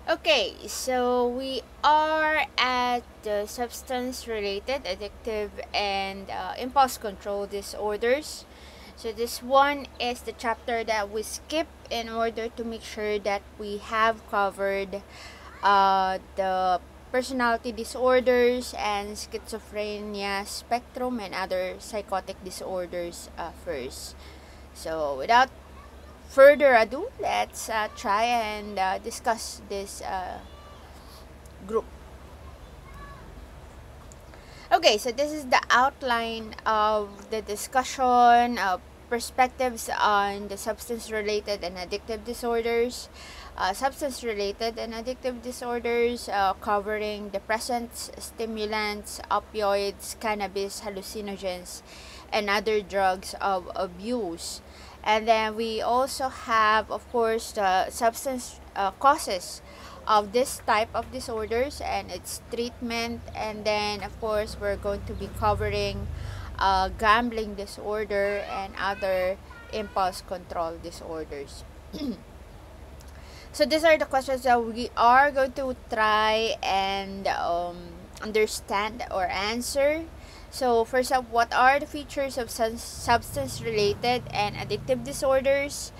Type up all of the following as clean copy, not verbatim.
Okay, so we are at the substance-related, addictive, and impulse control disorders. So this one is the chapter that we skip in order to make sure that we have covered the personality disorders and schizophrenia spectrum and other psychotic disorders first. So without further ado, let's try and discuss this group. Okay, so this is the outline of the discussion of perspectives on the substance-related and addictive disorders. Substance-related and addictive disorders covering depressants, stimulants, opioids, cannabis, hallucinogens, and other drugs of abuse. And then we also have, of course, the substance causes of this type of disorders and its treatment. And then, of course, we're going to be covering gambling disorder and other impulse control disorders. So these are the questions that we are going to try and understand or answer. So first up, what are the features of substance-related and addictive disorders?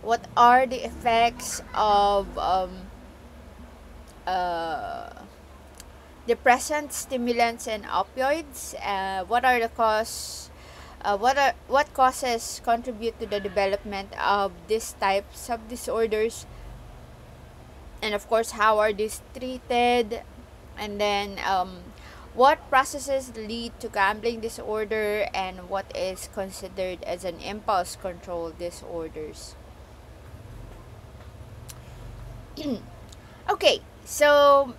What are the effects of depressants, stimulants, and opioids? What are the what causes contribute to the development of these types of disorders? And of course, how are these treated? And then what processes lead to gambling disorder, and what is considered as an impulse control disorders? Okay, so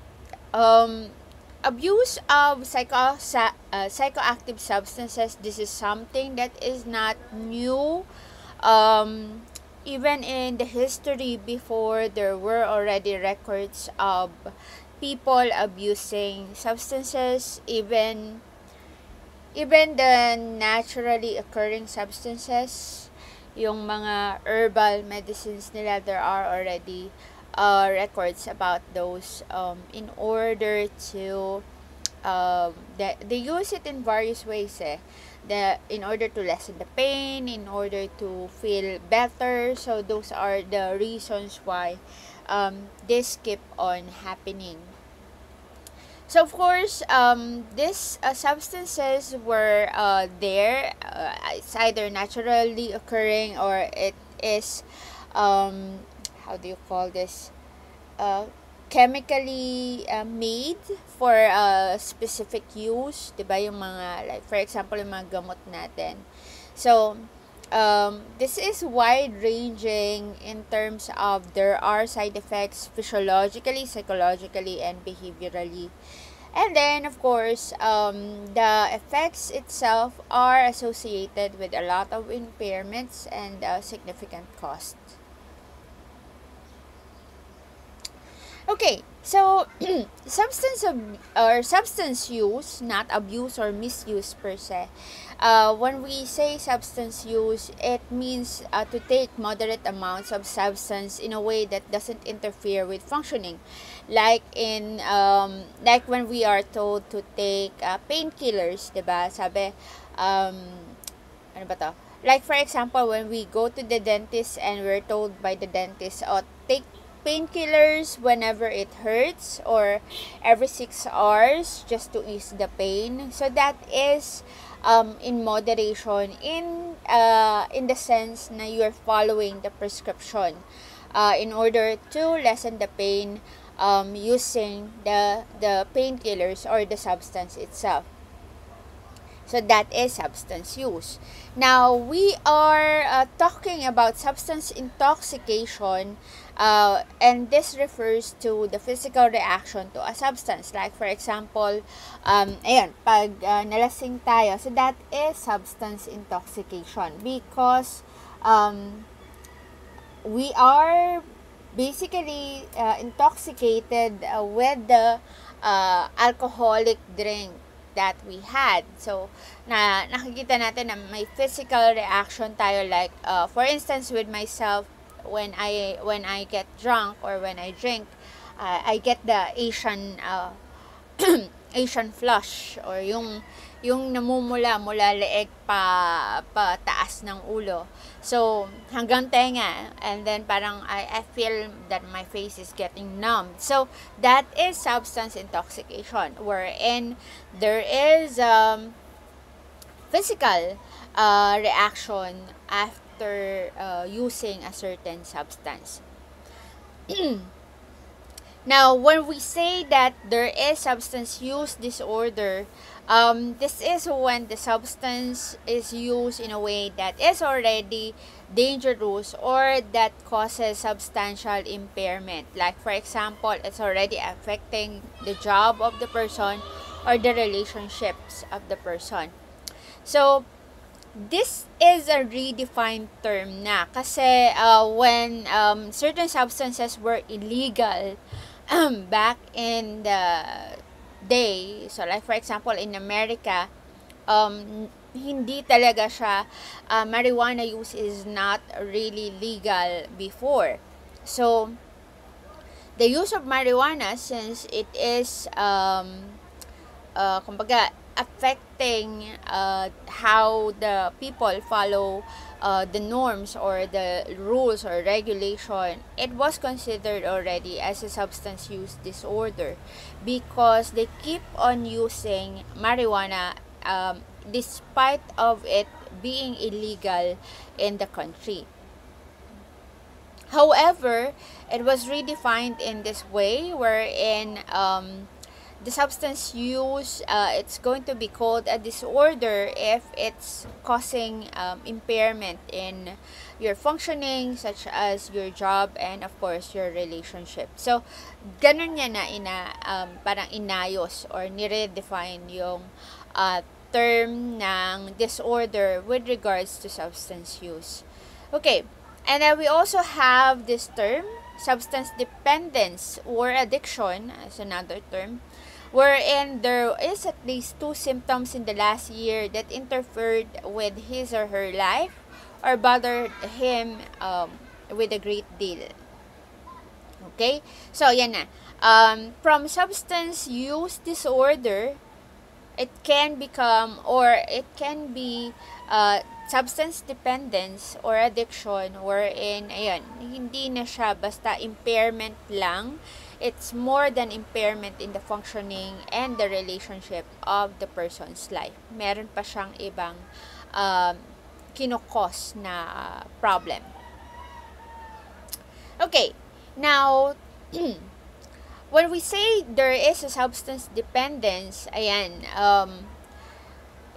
abuse of psychoactive substances, this is something that is not new. Even in the history before, there were already records of people abusing substances, even the naturally occurring substances, yung mga herbal medicines nila, there are already records about those in order to they use it in various ways in order to lessen the pain, in order to feel better. So those are the reasons why this keep on happening. So of course, these substances were there. It's either naturally occurring or it is how do you call this? Chemically made for specific use, 'di ba? Yung mga, like for example, yung mga gamot natin. So this is wide ranging in terms of there are side effects physiologically, psychologically, and behaviorally. And then of course, the effects itself are associated with a lot of impairments and significant costs. Okay, so substance use, not abuse or misuse per se. When we say substance use, it means to take moderate amounts of substance in a way that doesn't interfere with functioning, like like when we are told to take painkillers, diba? Sabi, ano ba to? Like for example, when we go to the dentist and we're told by the dentist, oh, take painkillers whenever it hurts or every 6 hours just to ease the pain. So that is in moderation, in the sense na you are following the prescription in order to lessen the pain using the painkillers or the substance itself. So that is substance use. Now, we are talking about substance intoxication, and this refers to the physical reaction to a substance. Like, for example, ayan, pag nalasing tayo, so that is substance intoxication because we are basically intoxicated with the alcoholic drink that we had. So, nakikita natin na may physical reaction tayo, like for instance with myself, when I get drunk or when I drink, I get the Asian Asian flush, or yung namumula mula leeg pa taas ng ulo. So hanggang tenga, and then parang I feel that my face is getting numb. So that is substance intoxication, wherein there is physical reaction after using a certain substance. Now, when we say that there is substance use disorder, this is when the substance is used in a way that is already dangerous or that causes substantial impairment. Like, for example, it's already affecting the job of the person or the relationships of the person. So, this is a redefined term na kasi when certain substances were illegal back in the day, so like for example in America, hindi talaga siya, marijuana use is not really legal before. So the use of marijuana, since it is kumbaga affecting how the people follow the norms or the rules or regulation, it was considered already as a substance use disorder because they keep on using marijuana despite of it being illegal in the country. However, it was redefined in this way wherein the substance use, it's going to be called a disorder if it's causing impairment in your functioning, such as your job and of course your relationship. So ganun niya na parang inayos or nire-define yung term ng disorder with regards to substance use. Okay, and then we also have this term substance dependence or addiction as another term, wherein there is at least 2 symptoms in the last year that interfered with his or her life or bothered him with a great deal. Okay? So, yan na. From substance use disorder, it can become or it can be substance dependence or addiction wherein, ayan, hindi na siya basta impairment lang. It's more than impairment in the functioning and the relationship of the person's life. Meron pa siyang ibang kinokos na problem. Okay, now, when we say there is a substance dependence, ayan,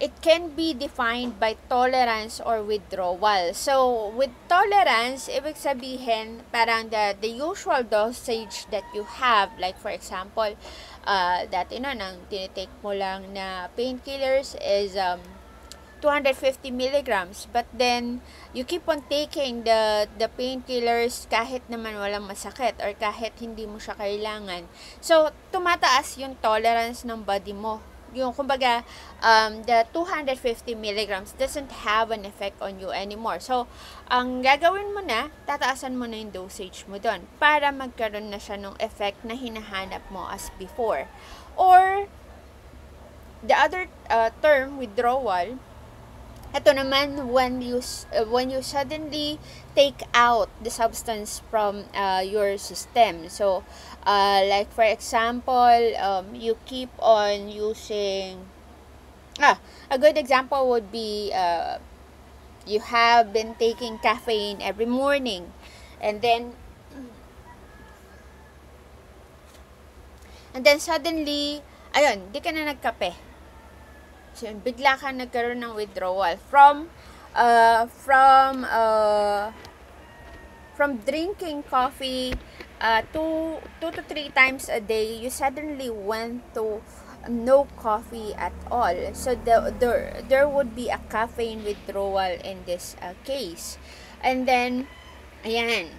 it can be defined by tolerance or withdrawal. So, with tolerance, ibig sabihin, parang the usual dosage that you have, like for example, dati nang tinitake mo lang na painkillers is 250 milligrams, but then you keep on taking the painkillers kahit naman walang masakit or kahit hindi mo siya kailangan. So, tumataas yung tolerance ng body mo. Yung kumbaga, the 250 milligrams doesn't have an effect on you anymore. So, ang gagawin mo na, tataasan mo na yung dosage mo doon para magkaroon na siya ng effect na hinahanap mo as before. Or, the other term, withdrawal, ito naman when you suddenly take out the substance from your system. So, like for example, you keep on using, a good example would be, you have been taking caffeine every morning, and then suddenly, ayun, di ka na nagkape. So, bigla ka nagkaroon ng withdrawal from drinking coffee 2 to 3 times a day. You suddenly went to no coffee at all. So there would be a caffeine withdrawal in this case. And then, ayan,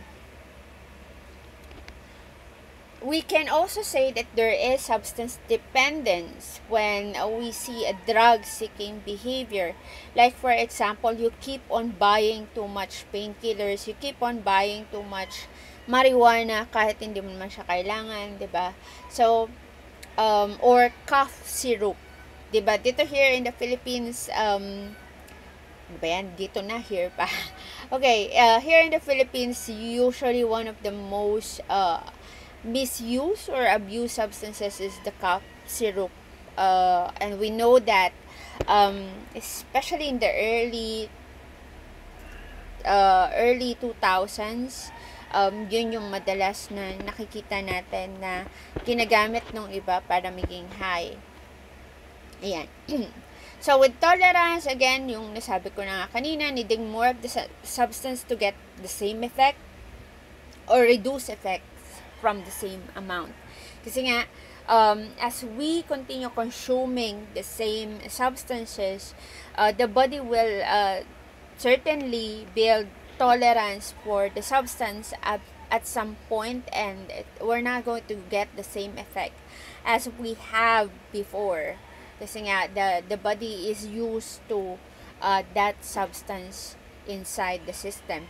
we can also say that there is substance dependence when we see a drug seeking behavior. Like for example, you keep on buying too much painkillers, you keep on buying too much marijuana kahit hindi mo naman siya kailangan, 'di ba? So or cough syrup, 'di ba? Dito here in the Philippines, ano ba yan? Dito na, here pa. Okay, here in the Philippines, usually one of the most misuse or abuse substances is the cough syrup. And we know that, especially in the early 2000s, yun yung madalas na nakikita natin na ginagamit ng iba para maging high. Ayan. So, with tolerance, again, yung nasabi ko na nga kanina, needing more of the substance to get the same effect or reduce effects from the same amount. Kasi nga, as we continue consuming the same substances, the body will certainly build tolerance for the substance at some point, and we're not going to get the same effect as we have before. Kasi nga, the body is used to that substance inside the system.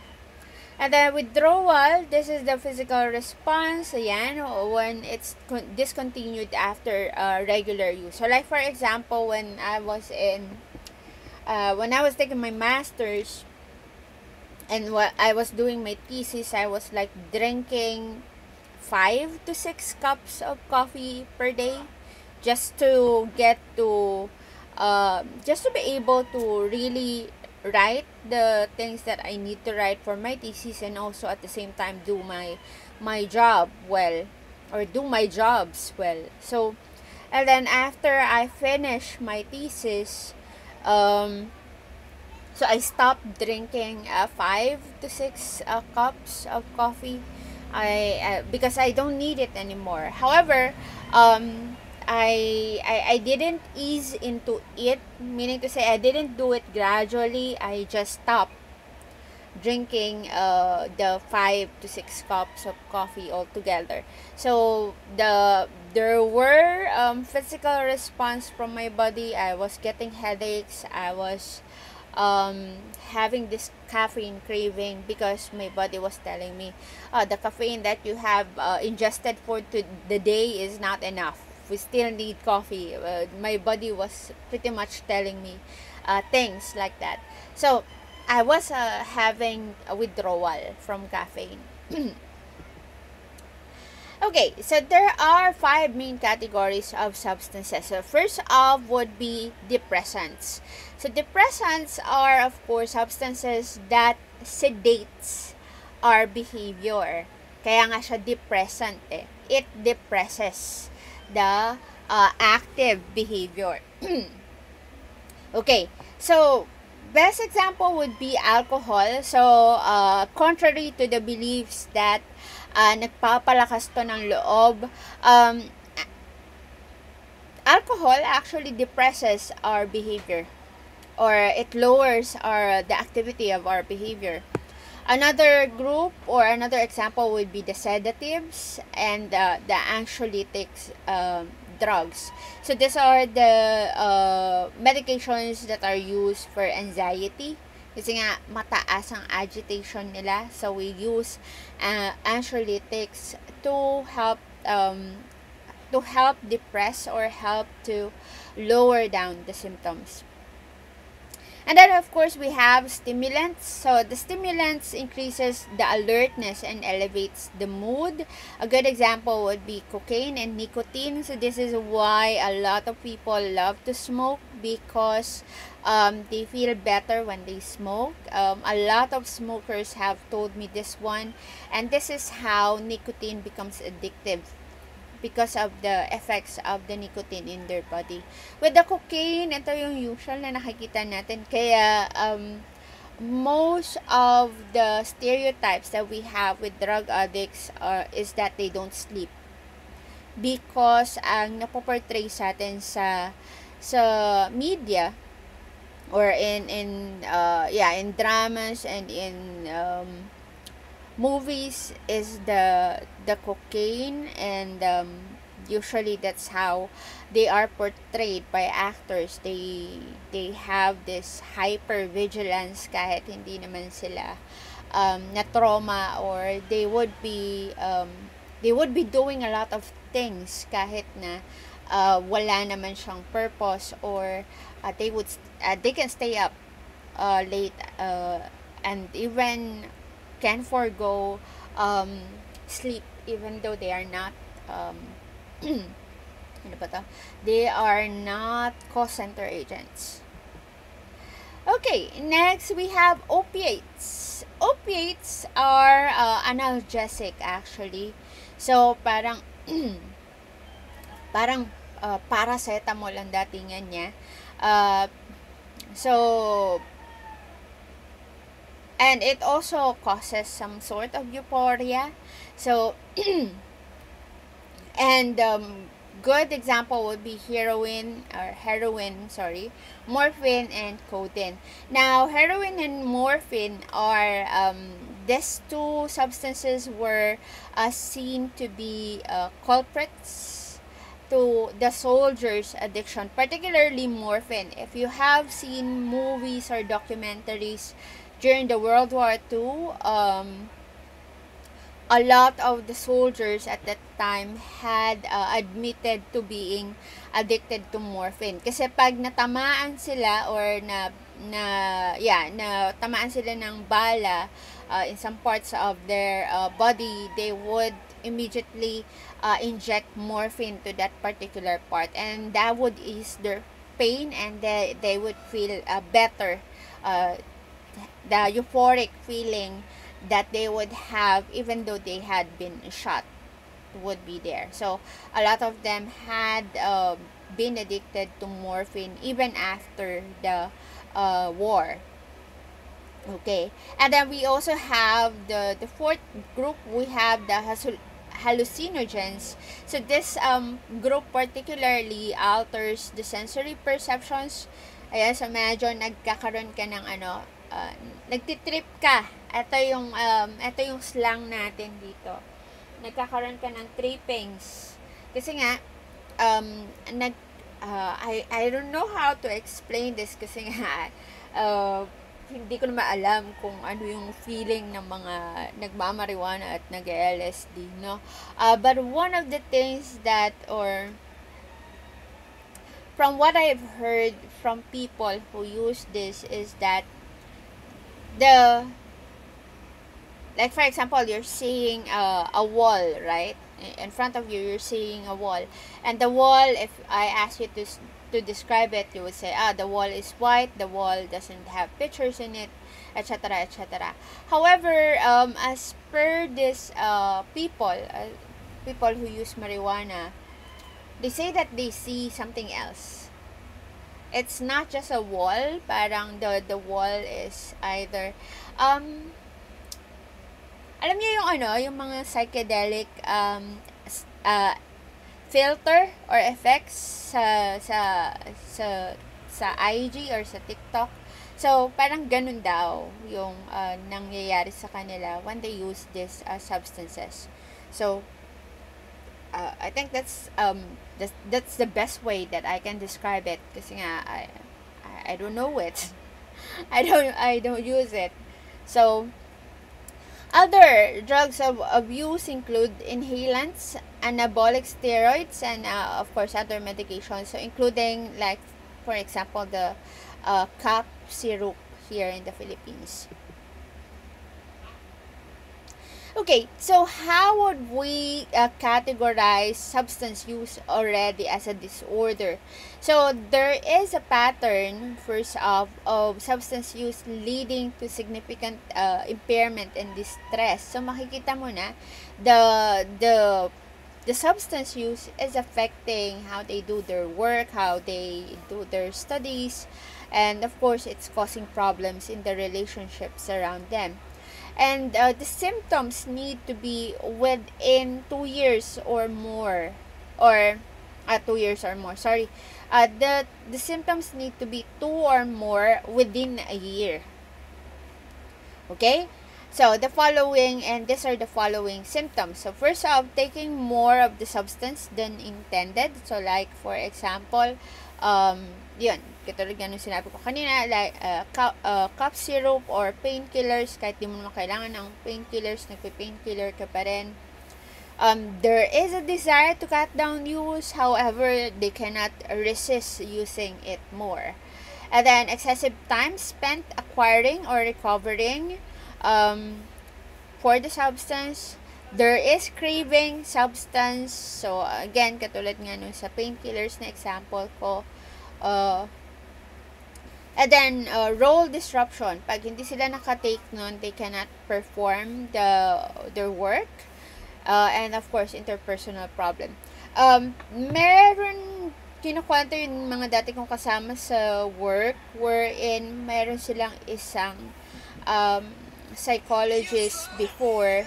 And then withdrawal, this is the physical response, ayan, when it's discontinued after regular use. So like for example, when I was taking my master's and I was doing my thesis, I was like drinking 5 to 6 cups of coffee per day just to be able to really write the things that I need to write for my thesis, and also at the same time do my job well, or do my jobs well. So, and then after I finish my thesis, so I stopped drinking 5 to 6 cups of coffee. Because I don't need it anymore. However, I didn't ease into it, meaning to say I didn't do it gradually. I just stopped drinking the 5 to 6 cups of coffee altogether. So there were physical response from my body. I was getting headaches. I was having this caffeine craving because my body was telling me the caffeine that you have ingested for the day is not enough. We still need coffee. My body was pretty much telling me things like that. So I was having a withdrawal from caffeine. Okay, so there are 5 main categories of substances. So first off would be depressants. So depressants are, of course, substances that sedates our behavior. Kaya nga siya depressant eh. It depresses the active behavior. Okay, so best example would be alcohol. So contrary to the beliefs that nagpapalakas to ng loob, alcohol actually depresses our behavior, or it lowers the activity of our behavior. Another group or another example would be the sedatives and the anxiolytics drugs. So these are the medications that are used for anxiety. Kasi nga mataas ang agitation nila. So we use anxiolytics to help depress or help to lower down the symptoms. And then of course we have stimulants. So the stimulants increases the alertness and elevates the mood. A good example would be cocaine and nicotine. So this is why a lot of people love to smoke, because they feel better when they smoke. A lot of smokers have told me this one, and this is how nicotine becomes addictive, because of the effects of the nicotine in their body. With the cocaine, ito yung usual na nakikita natin. Kaya most of the stereotypes that we have with drug addicts is that they don't sleep, because ang napoportray sa atin sa media or in dramas and in movies is the cocaine, and usually that's how they are portrayed by actors. They have this hyper vigilance kahit hindi naman sila na trauma, or they would be doing a lot of things kahit na wala naman siyang purpose, or they can stay up late, and even can forego sleep even though they are not ano ba to? They are not cause center agents. Okay, next we have opiates. Opiates are analgesic actually. So parang parang paracetamol ang datingan niya. So and it also causes some sort of euphoria. So and good example would be heroin, morphine and codeine. Now, heroin and morphine are these two substances were seen to be culprits to the soldiers' addiction, particularly morphine. If you have seen movies or documentaries during the World War II, a lot of the soldiers at that time had admitted to being addicted to morphine. Kasi pag natamaan sila or natamaan sila ng bala in some parts of their body, they would immediately inject morphine to that particular part, and that would ease their pain, and they would feel better. The euphoric feeling that they would have even though they had been shot would be there. So a lot of them had been addicted to morphine even after the war. Okay, and then we also have the fourth group. We have the hallucinogens. So this group particularly alters the sensory perceptions. Ayan, so medyo nagkakaroon ka ng nagtitrip ka. Ito yung slang natin dito. Nagkakaroon ka ng trippings. Kasi nga, I don't know how to explain this kasi nga, hindi ko na maalam kung ano yung feeling ng mga nagmamarijuana at nag-LSD, no? But one of the things that, or from what I've heard from people who use this, is that like for example, you're seeing a wall, right? In front of you, you're seeing a wall, and the wall, if I ask you to describe it, you would say, the wall is white, the wall doesn't have pictures in it, etc., etc. However, as per this people who use marijuana, they say that they see something else. It's not just a wall. Parang the wall is either alam niyo yung mga psychedelic filter or effects sa IG or sa TikTok. So parang ganun daw yung nangyayari sa kanila when they use these substances. So I think that's the best way that I can describe it, kasi nga I don't know it. I don't use it. So other drugs of abuse include inhalants, anabolic steroids, and of course other medications. So including, like for example, the cough syrup here in the Philippines. Okay, so how would we categorize substance use already as a disorder? So there is a pattern, first of substance use leading to significant impairment and distress. So makikita mo na the substance use is affecting how they do their work, how they do their studies, and of course it's causing problems in the relationships around them. And the symptoms need to be within 2 years or more, or 2 years or more, sorry. The symptoms need to be 2 or more within a year. Okay? So, the following, and these are the following symptoms. So, first off, taking more of the substance than intended. So, like, for example, yun, katulad nga nung sinabi ko kanina, like, cough syrup or painkillers, kahit di mo naman kailangan ng painkillers, nagpe-painkiller ka pa rin. There is a desire to cut down use, however, they cannot resist using it more. And then, excessive time spent acquiring or recovering for the substance. There is craving substance. So, again, katulad nga nung sa painkillers na example ko. And then, role disruption. Pag hindi sila nakatake nun, they cannot perform their work. And of course, interpersonal problem. Meron kinukwento yung mga dati kong kasama sa work wherein meron silang isang psychologist before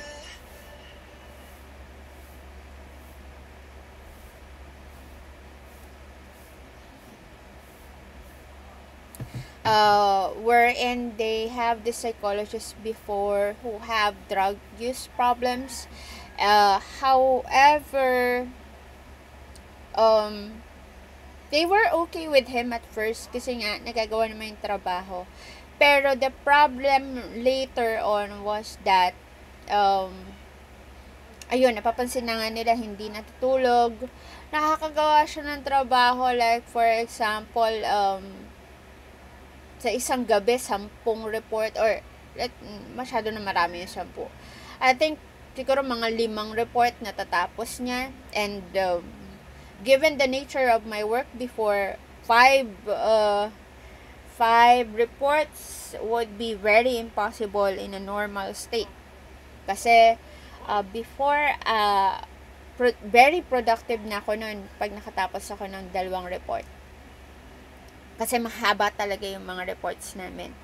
wherein they have the psychologists before who have drug use problems. However, they were okay with him at first kasi nga nagagawa naman yung trabaho. Pero the problem later on was that ayun, napapansin na nga nila hindi natutulog. Nakakagawa siya ng trabaho, like for example, sa isang gabi 10 report or masyado na marami yung 10. I think siguro mga 5 report na tatapos niya, and given the nature of my work before, 5 reports would be very impossible in a normal state. Kasi before, very productive na ako noon pag nakatapos ako ng 2 report. Kasi mahaba talaga yung mga reports namin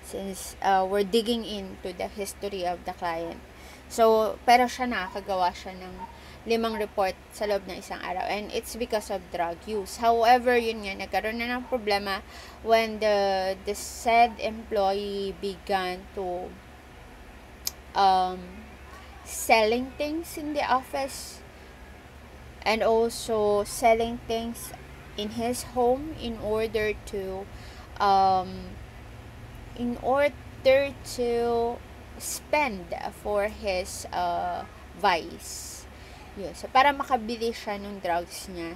since we're digging into the history of the client. So, pero siya nakakagawa siya ng 5 report sa loob ng isang araw. And it's because of drug use. However, yun nga, nagkaroon na ng problema when the said employee began to selling things in the office and also selling things in his home in order to spend for his vice. Yun. So, para makabili siya ng drugs niya,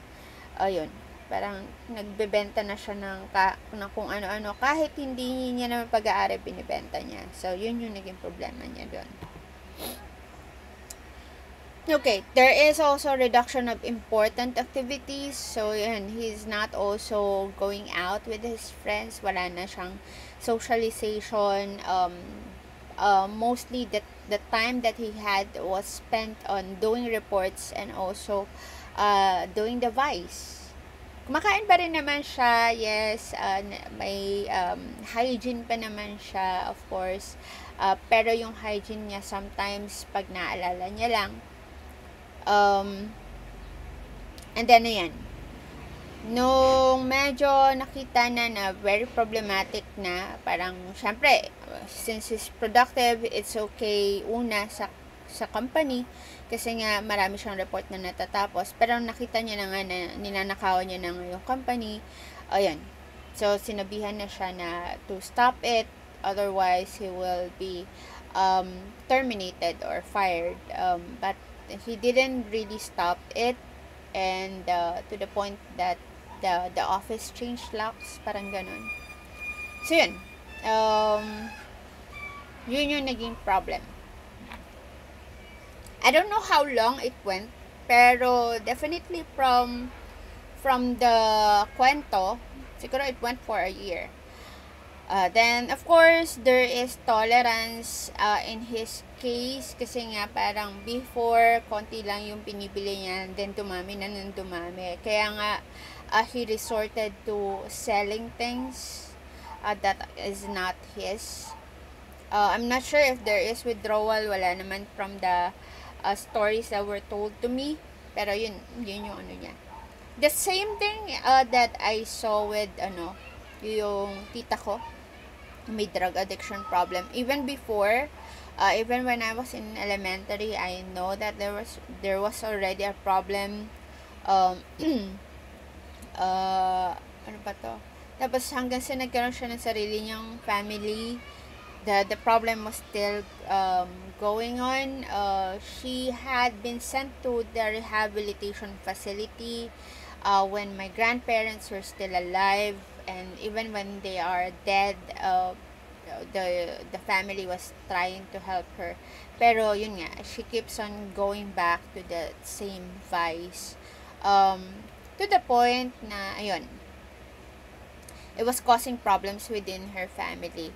ayun, parang nagbebenta na siya ng kung ano-ano, kahit hindi niya naman pag-aari binibenta niya. So, yun yung naging problema niya doon. Okay, there is also reduction of important activities. So, yun, he's not also going out with his friends. Wala na siyang socialization. Mostly the time that he had was spent on doing reports and also doing the vice. Kumakain pa rin naman siya, yes, may hygiene pa naman siya, of course. Pero yung hygiene niya sometimes pag naalala niya lang. And then, ayan. Nung medyo nakita na very problematic na, parang, syempre, since he's productive, it's okay, una, sa company, kasi nga, marami siyang report na natatapos. Pero nakita niya na nga na ninanakawan niya na nga yung company, ayan. So, sinabihan na siya na to stop it, otherwise, he will be terminated or fired. But, he didn't really stop it, and to the point that the office changed locks, parang ganun. So yun, yun yung naging problem. I don't know how long it went, pero definitely from the kwento, siguro it went for a year. Then, of course, there is tolerance in his case kasi nga parang before, konti lang yung pinibili niya, then dumami na nang dumami. Kaya nga, he resorted to selling things that is not his. I'm not sure if there is withdrawal, wala naman from the stories that were told to me. Pero yun yung ano niya. The same thing that I saw with yung tita ko, may drug addiction problem. Even before, Even when I was in elementary, I know that there was already a problem. Um, ano ba to? Tapos hanggang sa nagkaroon siya ng sarili niyang family, the problem was still going on. She had been sent to the rehabilitation facility when my grandparents were still alive, and even when they are dead, the family was trying to help her. Pero yun nga, she keeps on going back to the same vice. To the point na, ayun, it was causing problems within her family.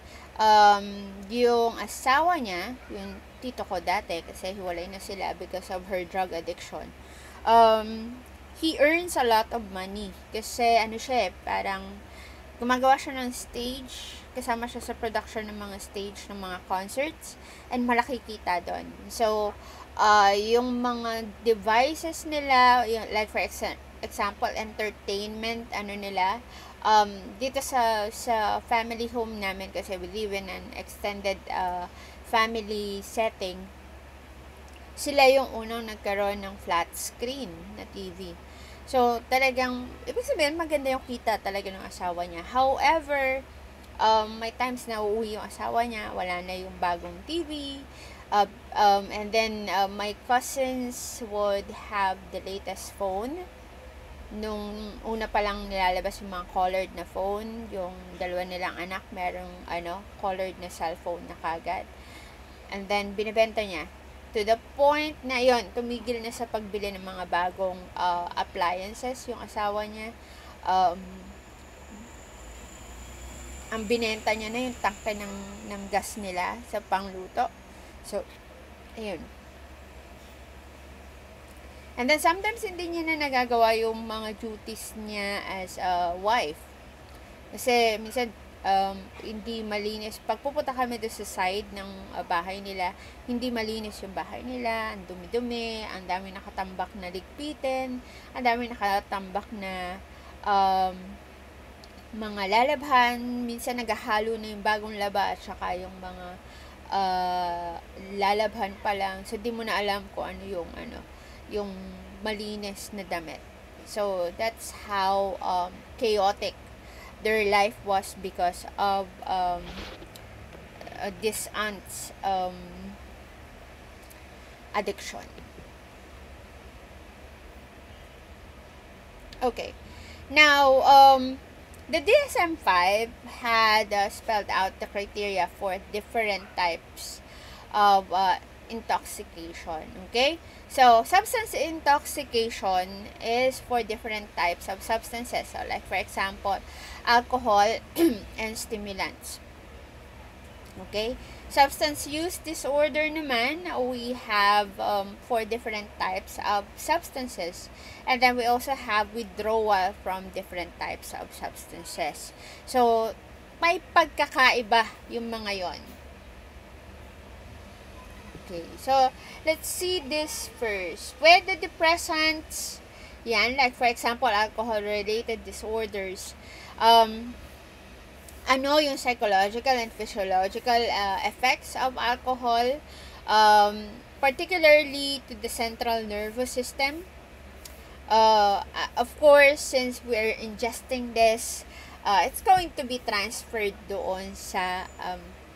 Yung asawa niya, yung tito ko dati, kasi hiwalay na sila because of her drug addiction. He earns a lot of money. Kasi, ano siya parang, gumagawa siya ng stage, kasama siya sa production ng mga stage ng mga concerts, and malaki kita doon. So, yung mga devices nila, yung, like for example, entertainment, ano nila, dito sa family home namin, kasi we live in an extended family setting, sila yung unang nagkaroon ng flat screen na TV. So, talagang, ibig sabihin, maganda yung kita talaga ng asawa niya. However, may times na uuwi yung asawa niya, wala na yung bagong TV. And then, my cousins would have the latest phone. Nung una pa lang nilalabas yung mga colored na phone, yung dalawa nilang anak, merong, colored na cellphone na kagad. And then, binibenta niya. To the point na yon, tumigil na sa pagbili ng mga bagong appliances yung asawa niya. Ang binenta niya na yung tangke ng gas nila sa pangluto. So, ayun. And then sometimes hindi niya na nagagawa yung mga duties niya as a wife. Kasi minsan hindi malinis. Pag pupunta kami doon sa side ng bahay nila, hindi malinis yung bahay nila, ang dumi-dumi, ang dami nakatambak na ligpitin, ang dami nakatambak na mga lalabhan. Minsan naghahalo na yung bagong laba at saka yung mga lalabhan pa lang. So, di mo na alam kung ano yung malinis na damit. So, that's how chaotic their life was because of this aunt's addiction. Okay. Now, the DSM-5 had spelled out the criteria for different types of intoxication. Okay? So, substance intoxication is for different types of substances. So, like for example, alcohol and stimulants. Okay? Substance use disorder naman, we have 4 different types of substances. And then we also have withdrawal from different types of substances. So, may pagkakaiba yung mga yon. Okay, so let's see this first. With the depressants, yan, like for example, alcohol-related disorders, yung psychological and physiological effects of alcohol, particularly to the central nervous system. Of course, since we're ingesting this, it's going to be transferred doon sa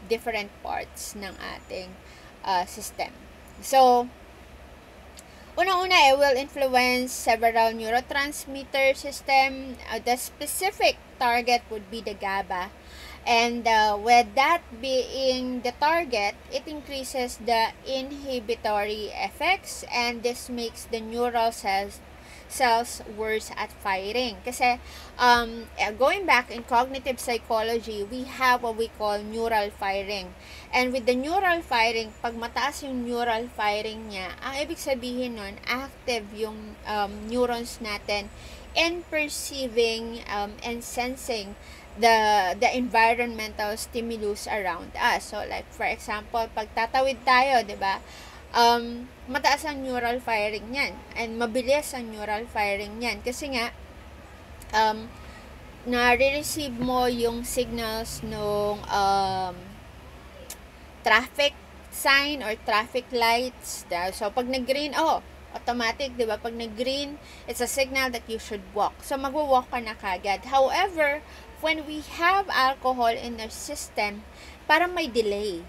different parts ng ating system. So, unang-una, it will influence several neurotransmitter system. The specific target would be the GABA. And with that being the target, it increases the inhibitory effects, and this makes the neural cells worse at firing. Kasi, going back in cognitive psychology, we have what we call neural firing. And with the neural firing, pag mataas yung neural firing niya, ang ibig sabihin nun, active yung neurons natin in perceiving and sensing the environmental stimulus around us. So, like, for example, pag tatawid tayo, di ba? Mataas ang neural firing niyan and mabilis ang neural firing niyan kasi nga na-receive mo yung signals nung traffic sign or traffic lights. So, pag nag-green, automatic, di ba? Pag nag-green, it's a signal that you should walk. So, magwo-walk ka na kagad. However, when we have alcohol in our system, parang may delay.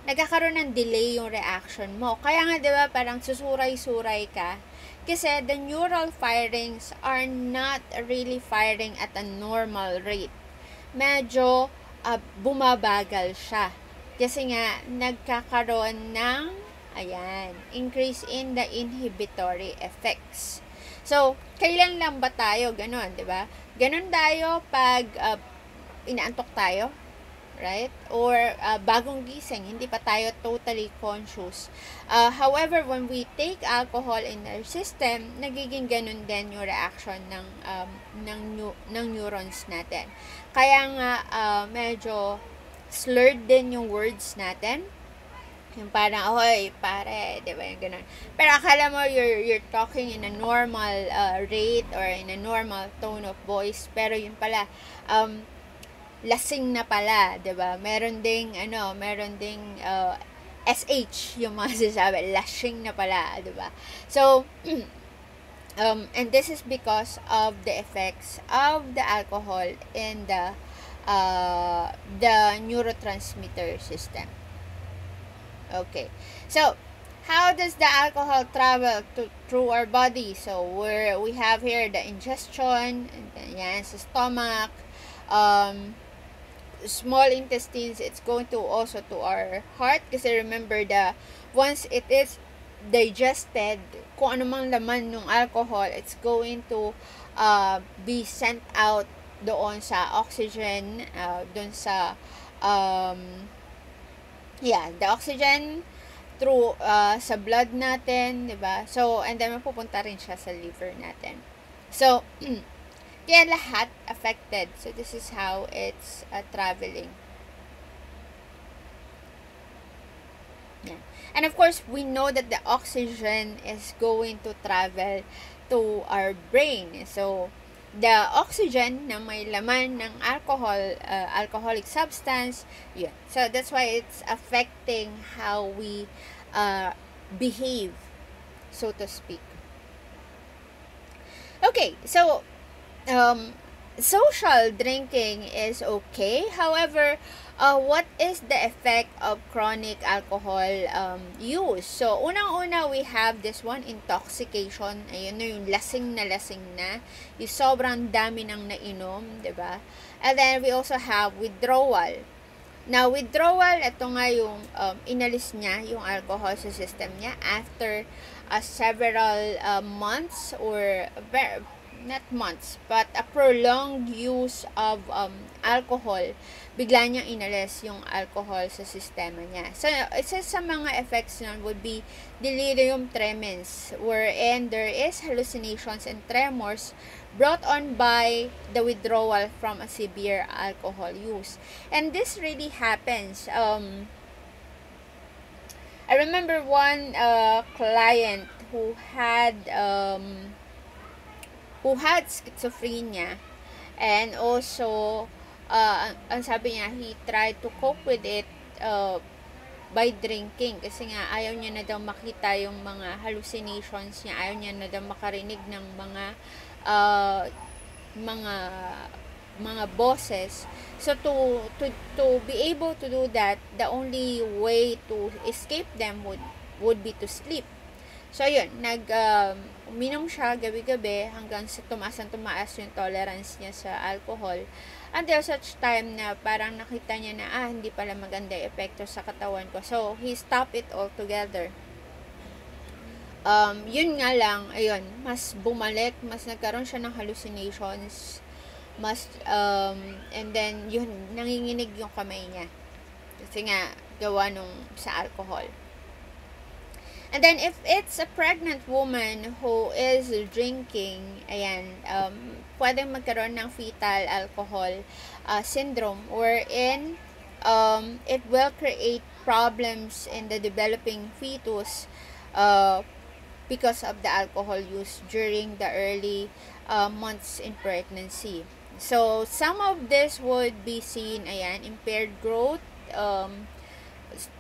Nagkakaroon ng delay yung reaction mo. Kaya nga, di ba, parang susuray-suray ka. Kasi the neural firings are not really firing at a normal rate. Medyo bumabagal siya. Kasi nga, nagkakaroon ng, increase in the inhibitory effects. So, kailan lang ba tayo ganun, di ba? Ganun tayo pag inaantok tayo, right? Or bagong gising, hindi pa tayo totally conscious. However, when we take alcohol in our system, nagiging ganun din yung reaction ng neurons natin. Kaya nga medyo slurred din yung words natin. Yung parang, hoy, pare, di ba yung ganun. Pero akala mo, you're talking in a normal rate or in a normal tone of voice. Pero yun pala, lasing na pala, 'di ba? Meron ding SH yung mga sinasabi, lasing na pala, 'di ba? So and this is because of the effects of the alcohol in the neurotransmitter system. Okay. So, how does the alcohol travel through our body? So, we have here the ingestion, and then, yan, sa stomach, small intestines, it's going to also to our heart. Kasi remember, once it is digested, kung ano mang laman ng alcohol, it's going to be sent out doon sa oxygen, doon sa the oxygen through sa blood natin, 'di ba? So, and then mapupunta rin siya sa liver natin. So, kaya lahat affected. So, this is how it's traveling. Yeah. And of course, we know that the oxygen is going to travel to our brain. So, the oxygen na may laman ng alcoholic substance, yun. So, that's why it's affecting how we behave, so to speak. Okay, so, social drinking is okay. However, what is the effect of chronic alcohol use? So, unang-una, we have this one, intoxication. Ayun na yung lasing na. Yung sobrang dami nang nainom, diba? And then, we also have withdrawal. Now, withdrawal, ito nga yung inalis niya yung alcohol sa system niya after several months or not months, but a prolonged use of alcohol, bigla niyang inalis yung alcohol sa sistema niya. So, isa sa mga effects nun would be delirium tremens, wherein there is hallucinations and tremors brought on by the withdrawal from a severe alcohol use. And this really happens. I remember one client who had schizophrenia, and also ang sabi niya, he tried to cope with it by drinking, kasi nga ayaw niya na daw makita yung mga hallucinations niya, ayaw niya na daw makarinig ng mga boses. So to be able to do that, the only way to escape them would be to sleep. So, yun, uminom siya gabi-gabi hanggang sa tumaas yung tolerance niya sa alcohol. Until such time na parang nakita niya na, hindi pala maganda yung epekto sa katawan ko. So, he stopped it altogether. Yun nga lang, ayun, mas bumalik, mas nagkaroon siya ng hallucinations, and then, yun, nanginginig yung kamay niya. Kasi nga, gawa nung sa alcohol. And then, if it's a pregnant woman who is drinking, pwedeng magkaroon ng fetal alcohol syndrome, wherein it will create problems in the developing fetus because of the alcohol use during the early months in pregnancy. So, some of this would be seen, impaired growth,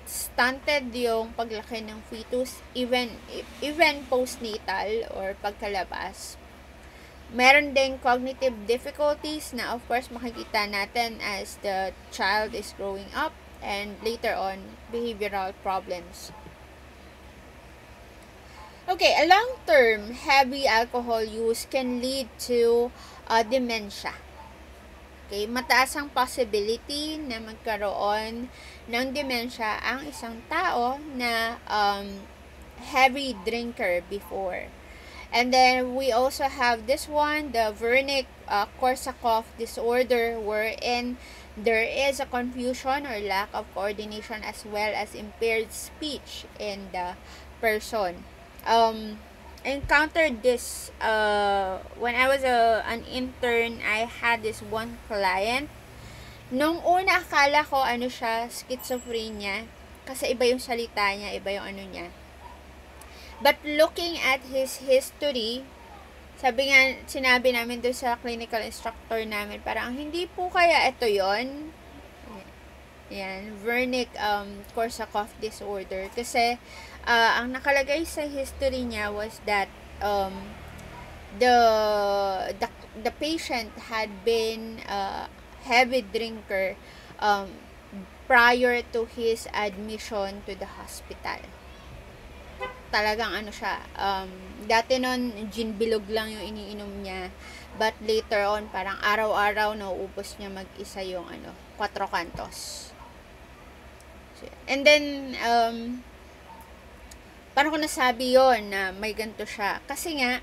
stunted yung paglaki ng fetus, even postnatal or pagkalabas. Meron ding cognitive difficulties na of course makikita natin as the child is growing up, and later on, behavioral problems. Okay, a long-term heavy alcohol use can lead to dementia. Okay, mataas ang possibility na magkaroon ng dementia ang isang tao na heavy drinker before. And then we also have this one, the Wernicke-Korsakoff disorder, wherein there is a confusion or lack of coordination as well as impaired speech in the person. Encountered this when I was an intern. I had this one client. Nung una akala ko ano siya, schizophrenia, kasi iba yung salita niya, iba yung ano niya. But looking at his history, sinabi namin doon sa clinical instructor namin, parang hindi po kaya ito yon. Yan, Wernicke-Korsakoff disorder. Kasi ang nakalagay sa history niya was that the patient had been heavy drinker prior to his admission to the hospital. Talagang ano siya, dati nun gin bilog lang yung iniinom niya, but later on parang araw-araw nauubos niya mag-isa yung 4 kantos. And then paano ko nasabi yon na may ganito siya? Kasi nga,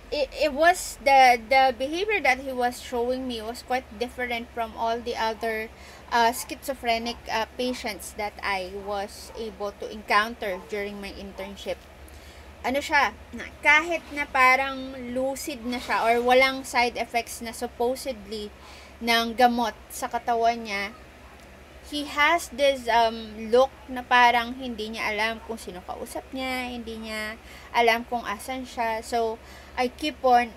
it was the behavior that he was showing me was quite different from all the other schizophrenic patients that I was able to encounter during my internship. Ano siya, kahit na parang lucid na siya or walang side effects na supposedly ng gamot sa katawan niya, he has this look na parang hindi niya alam kung sino kausap niya, hindi niya alam kung asan siya. So, I keep on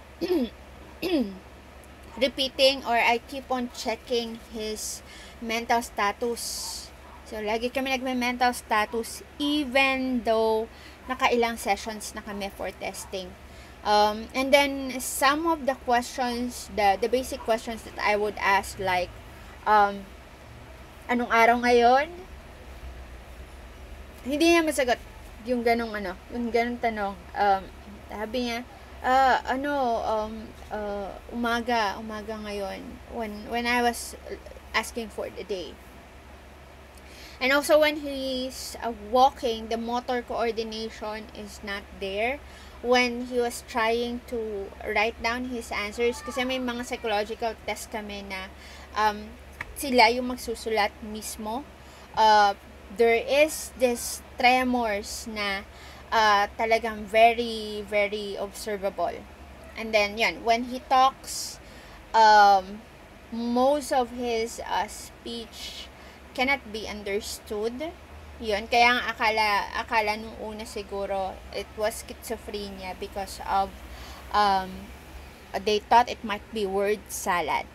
repeating or I keep on checking his mental status. So, lagi kami nagme-mental status even though nakailang sessions na kami for testing. And then, some of the questions, the basic questions that I would ask like, anong araw ngayon? Hindi niya masagot yung ganong yung ganong tanong. Sabi niya, umaga ngayon when I was asking for the day. And also when he's walking, the motor coordination is not there. When he was trying to write down his answers, kasi may mga psychological test kami na sila yung magsusulat mismo. There is this tremors na talagang very, very observable. And then, yan, when he talks, most of his speech cannot be understood. Yun, kaya ang akala nung una siguro, it was schizophrenia because of they thought it might be word salad.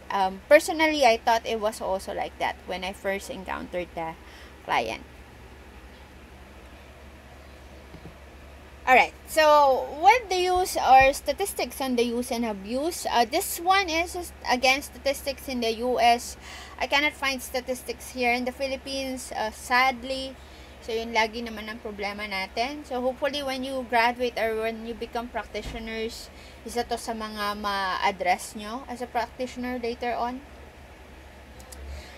Personally, I thought it was also like that when I first encountered the client. Alright, so what the use or statistics on the use and abuse? This one is again statistics in the US. I cannot find statistics here in the Philippines, sadly. So, yun lagi naman ang problema natin. So, hopefully, when you graduate or when you become practitioners, isa to sa mga ma-address nyo as a practitioner later on.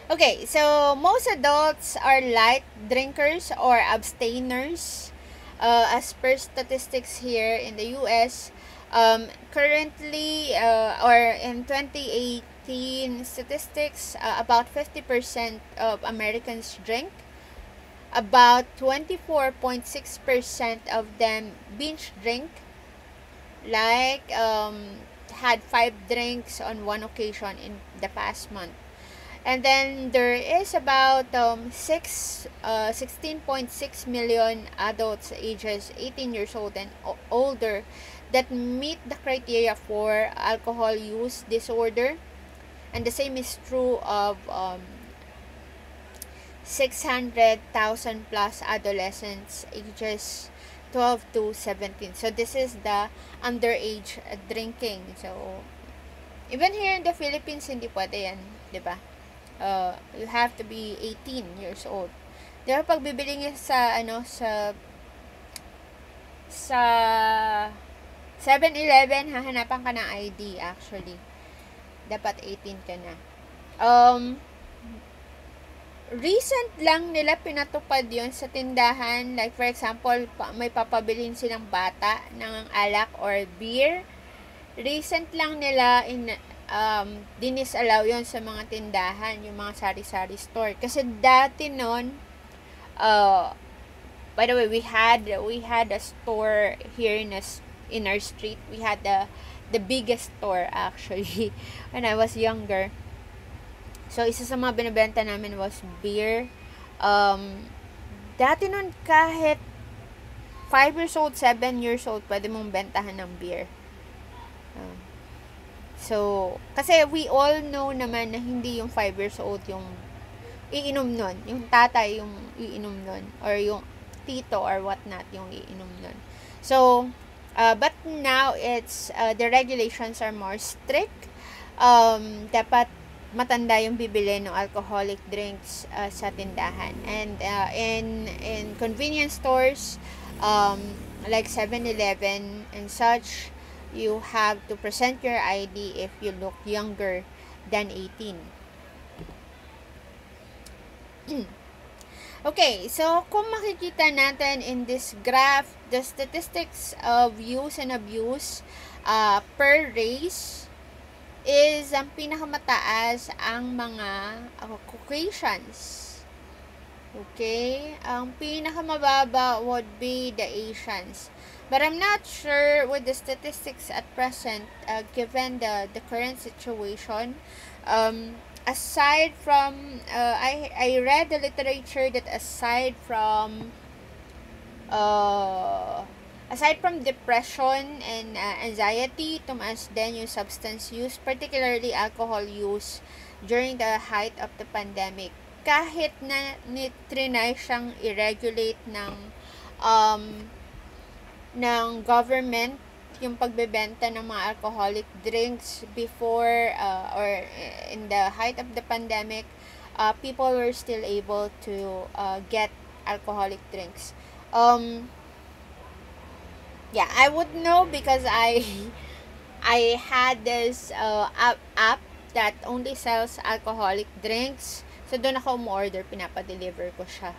Okay, so, most adults are light drinkers or abstainers. As per statistics here in the US, currently, or in 2018 statistics, about 50% of Americans drink. About 24.6% of them binge drink, like had 5 drinks on one occasion in the past month. And then there is about 16.6 million adults ages 18 years old and older that meet the criteria for alcohol use disorder. And the same is true of 600,000 plus adolescents ages 12 to 17. So this is the underage drinking. So even here in the Philippines, hindi pwede yan, 'di ba? You have to be 18 years old. 'Di ba pag bibili niya sa sa 7-Eleven, hahanapan ka ng ID actually. Dapat 18 ka na. Recent lang nila pinatupad yon sa tindahan. Like for example, may papabilin silang bata ng alak or beer. Recent lang nila dinisallow yon sa mga tindahan, yung mga sari-sari store. Kasi dati noon, by the way, we had a store here in our street. We had the biggest store actually when I was younger. So, isa sa mga binibenta namin was beer. Dati nun, kahit 5 years old, 7 years old, pwede mong bentahan ng beer. So, kasi we all know naman na hindi yung 5 years old yung iinom nun. Yung tatay yung iinom nun. Or yung tito or whatnot yung iinom nun. So, but now, the regulations are more strict. Dapat matanda yung bibili ng alcoholic drinks sa tindahan. And in convenience stores like 7-Eleven and such, you have to present your ID if you look younger than 18. Okay, so kung makikita natin in this graph, the statistics of use and abuse per race is ang pinakamataas ang mga Caucasians. Okay? Ang pinakamababa would be the Asians. But I'm not sure with the statistics at present, given the current situation. Aside from, I read the literature that aside from depression and anxiety, tumaas din yung substance use, particularly alcohol use during the height of the pandemic. Kahit na trinay siyang i-regulate ng government yung pagbebenta ng mga alcoholic drinks before or in the height of the pandemic, people were still able to get alcoholic drinks. Yeah, I would know because I had this app that only sells alcoholic drinks. So, doon ako umorder, pinapa-deliver ko siya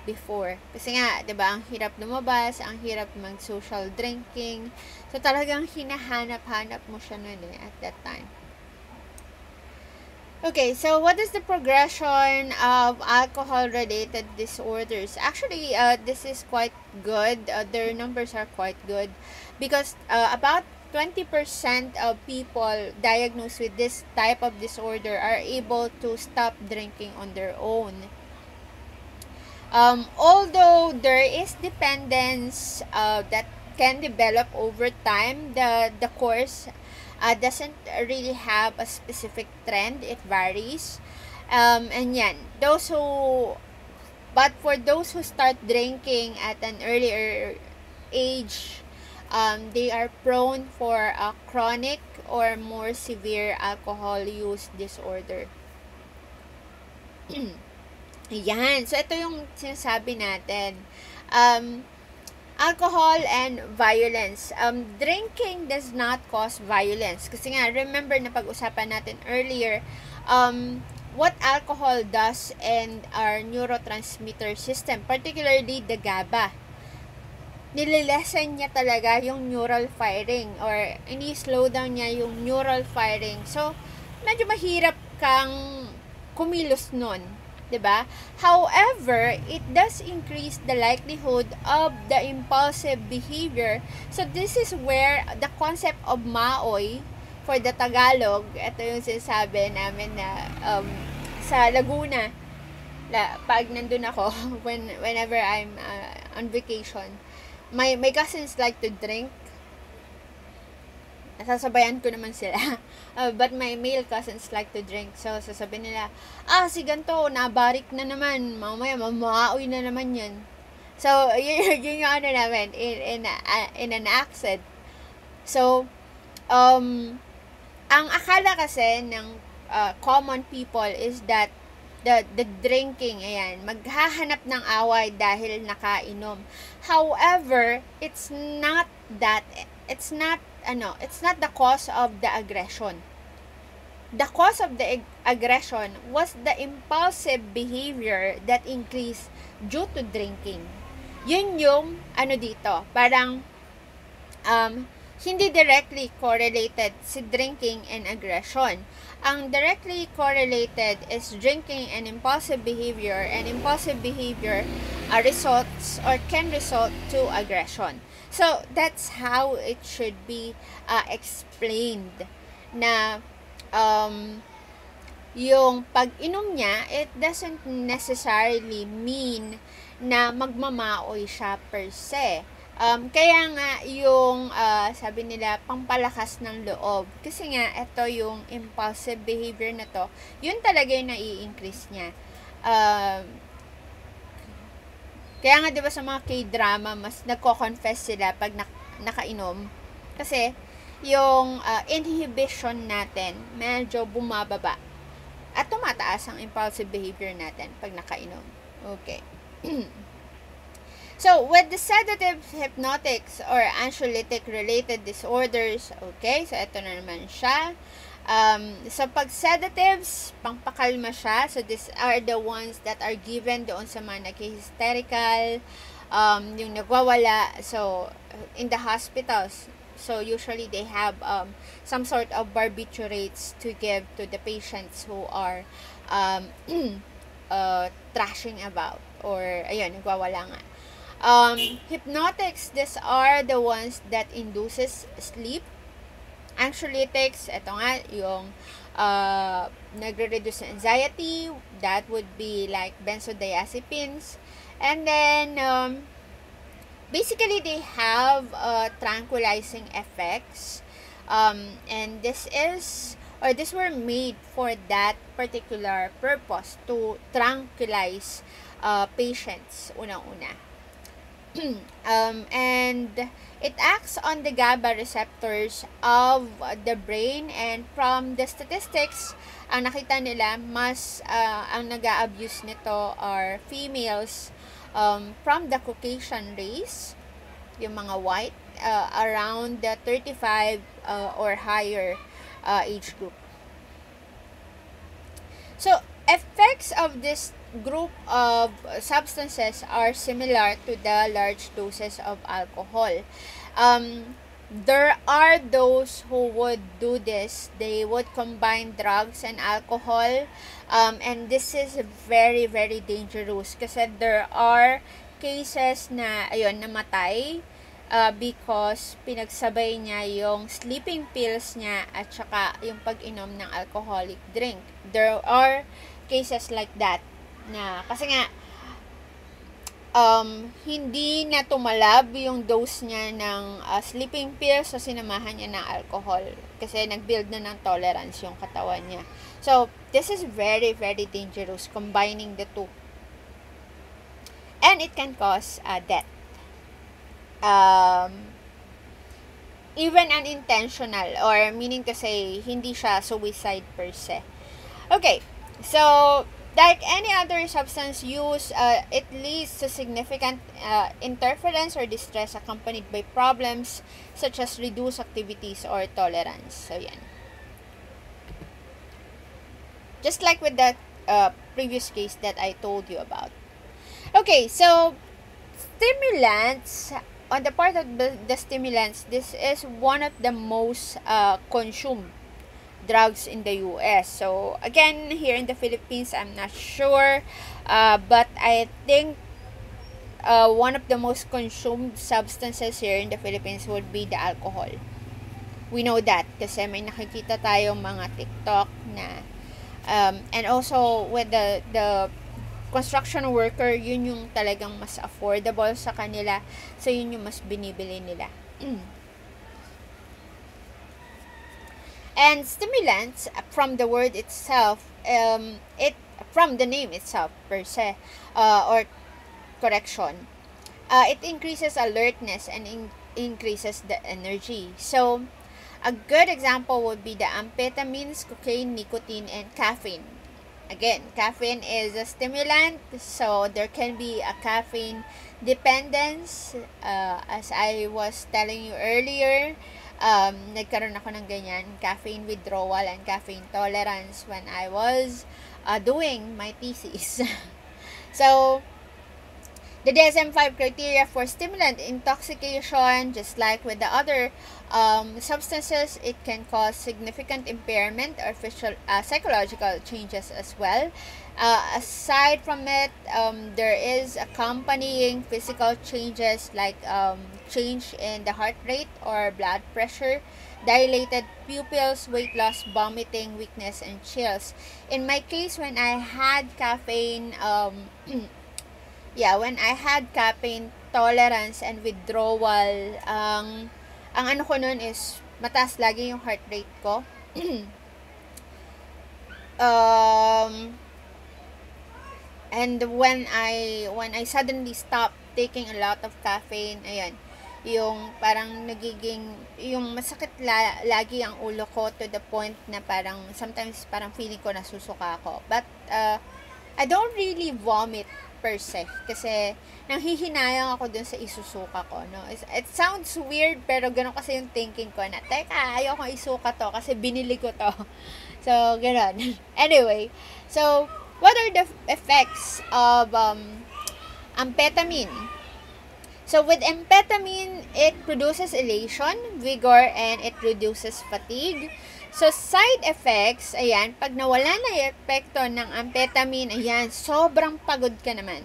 before. Kasi nga, 'di ba, ang hirap lumabas, ang hirap mag-social drinking. So, talagang hinahanap-hanap mo siya noon at that time. Okay, so what is the progression of alcohol-related disorders? Actually, this is quite good. Their numbers are quite good because about 20% of people diagnosed with this type of disorder are able to stop drinking on their own. Although there is dependence that can develop over time, the course doesn't really have a specific trend. It varies. And yan, but for those who start drinking at an earlier age, they are prone for a chronic or more severe alcohol use disorder. Yan. So, ito yung sinasabi natin. Alcohol and violence. Drinking does not cause violence. Kasi nga, remember na pag-usapan natin earlier, what alcohol does in our neurotransmitter system, particularly the GABA, nililesen niya talaga yung neural firing or ini-slow down niya yung neural firing. So, medyo mahirap kang kumilos nun. Diba? However, it does increase the likelihood of the impulsive behavior. So, this is where the concept of maoy for the Tagalog, ito yung sinasabi namin na sa Laguna, pag nandun ako, whenever I'm on vacation, my cousins like to drink. sasabayan ko naman sila. But my male cousins like to drink. So, sasabihin nila, si ganto, nabarik na naman. Mamaya, mamaaoy na naman yan. So, yun yung ano namin, in an accent. So, ang akala kasi ng common people is that the drinking, ayan, maghahanap ng away dahil nakainom. However, it's not the cause of the aggression. The cause of the aggression was the impulsive behavior that increased due to drinking. Yun yung dito, parang hindi directly correlated si drinking and aggression. Ang directly correlated is drinking and impulsive behavior results or can result to aggression. So, that's how it should be explained na yung pag-inom niya, it doesn't necessarily mean na magmamaoy siya per se. Kaya nga yung sabi nila pampalakas ng loob, kasi nga ito yung impulsive behavior na to, yun talaga yung nai-increase niya. Kaya nga 'di ba sa mga K-drama mas nagko-confess sila pag nakainom, kasi yung inhibition natin medyo bumababa at tumataas ang impulsive behavior natin pag nakainom. Okay. So, with the sedative, hypnotics, or anxiolytic-related disorders, okay, so ito na naman siya. So, pag sedatives, pangpakalma siya. So, these are the ones that are given doon sa mga nag-hysterical, yung nagwawala. So, in the hospitals, so usually they have some sort of barbiturates to give to the patients who are trashing about, or, ayun, nagwawala nga. Hypnotics, these are the ones that induces sleep. Anxiolytics, ito nga, yung nagre-reduce anxiety, that would be like benzodiazepines. And then, basically, they have tranquilizing effects. And these were made for that particular purpose, to tranquilize patients, unang-una. And it acts on the GABA receptors of the brain, and from the statistics, ang nakita nila, mas ang nag-a-abuse nito are females from the Caucasian race, yung mga white, around the 35 or higher age group. So, effects of this group of substances are similar to the large doses of alcohol. There are those who would do this. They would combine drugs and alcohol, and this is very, very dangerous kasi there are cases na namatay because pinagsabay niya yung sleeping pills niya at saka yung pag-inom ng alcoholic drink. There are cases like that na kasi nga hindi na tumalab yung dose niya ng sleeping pills, so sinamahan niya ng alcohol kasi nag-build na ng tolerance yung katawan niya. So, this is very, very dangerous, combining the two. And it can cause death. Even unintentional, or meaning to say, hindi siya suicide per se. Okay, so like any other substance use, it leads to significant interference or distress accompanied by problems such as reduced activities or tolerance. So, yan. Just like with that previous case that I told you about. Okay, so stimulants, on the part of the stimulants, this is one of the most consumed drugs in the US. So, again, here in the Philippines, I'm not sure, but I think one of the most consumed substances here in the Philippines would be the alcohol. We know that kasi may nakikita tayong mga TikTok na and also with the construction worker, yun yung talagang mas affordable sa kanila, so yun yung mas binibili nila. And stimulants, from the word itself, it from the name itself per se, or correction, it increases alertness and increases the energy. So a good example would be the amphetamines, cocaine, nicotine, and caffeine. Again, caffeine is a stimulant, so there can be a caffeine dependence. As I was telling you earlier, nagkaroon ako ng ganyan, caffeine withdrawal and caffeine tolerance when I was doing my thesis. So, the DSM-5 criteria for stimulant intoxication, just like with the other substances, it can cause significant impairment or psychological changes as well. Aside from it, there is accompanying physical changes like change in the heart rate or blood pressure, dilated pupils, weight loss, vomiting, weakness, and chills. In my case, when I had caffeine, when I had caffeine tolerance and withdrawal, ang ano ko nun is mataas lagi yung heart rate ko. And when I suddenly stopped taking a lot of caffeine, ayan, yung parang nagiging, yung masakit lagi ang ulo ko to the point na parang sometimes parang feeling ko nasusuka ako. But I don't really vomit per se kasi nanghihinayang ako dun sa isusuka ko, no? It sounds weird pero ganun kasi yung thinking ko na teka, ayoko isuka to kasi binili ko to. So ganun. Anyway, so what are the effects of amphetamine? So with amphetamine, it produces elation, vigor, and it reduces fatigue. So, side effects, ayan, pag nawala na yung epekto ng amphetamine, ayan, sobrang pagod ka naman.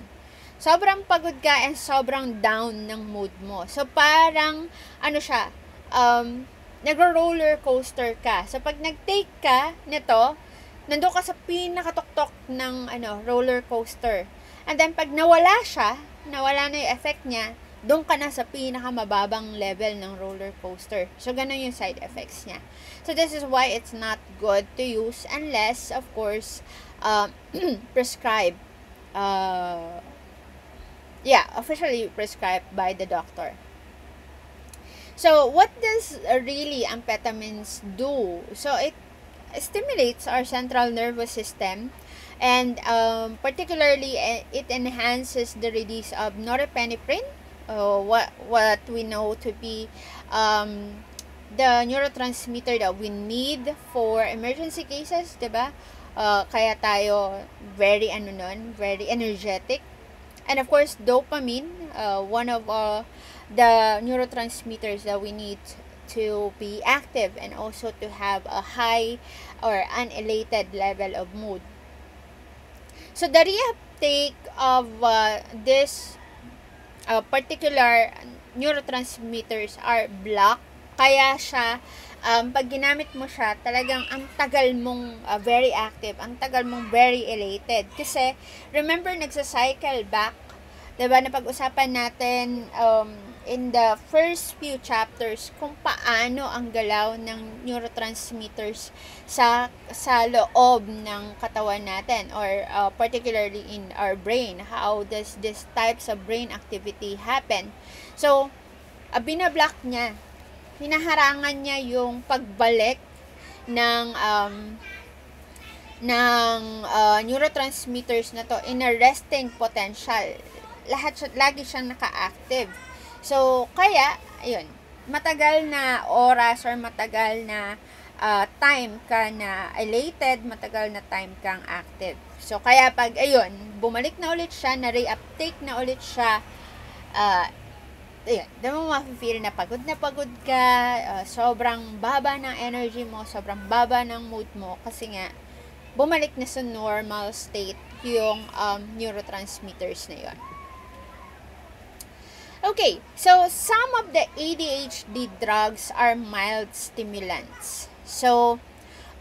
Sobrang pagod ka and sobrang down ng mood mo. So, parang, ano siya, nagro-roller coaster ka. So, pag nag-take ka nito, nandun ka sa pinakatuktok ng roller coaster. And then, pag nawala siya, nawala na yung effect niya, doon ka na sa pinakamababang level ng roller coaster. So, ganun yung side effects niya. So, this is why it's not good to use unless, of course, prescribed. Officially prescribed by the doctor. So, what does really amphetamines do? So, it stimulates our central nervous system, and particularly, it enhances the release of norepinephrine, what we know to be the neurotransmitter that we need for emergency cases, diba? Kaya tayo very very energetic. And of course, dopamine, one of the neurotransmitters that we need to be active and also to have a high or an elated level of mood. So the reuptake of this particular neurotransmitters are blocked. Kaya siya, pag ginamit mo siya, talagang ang tagal mong very active, ang tagal mong very elated. Kasi, remember, nagsa-cycle back. Diba, napag-usapan natin in the first few chapters kung paano ang galaw ng neurotransmitters sa loob ng katawan natin, or particularly in our brain. How does this types of brain activity happen? So, binablock niya, hinaharangan niya yung pagbalik ng neurotransmitters na to in a resting potential. Lagi siyang naka-active. So, kaya, ayun, matagal na oras or matagal na time ka na elated, matagal na time kang active. So, kaya pag, ayun, bumalik na ulit siya, na-reuptake na ulit siya, ayun, doon mo ma-feel na pagod ka, sobrang baba ng energy mo, sobrang baba ng mood mo, kasi nga, bumalik na sa normal state yung neurotransmitters na yun. Okay, so some of the ADHD drugs are mild stimulants. So,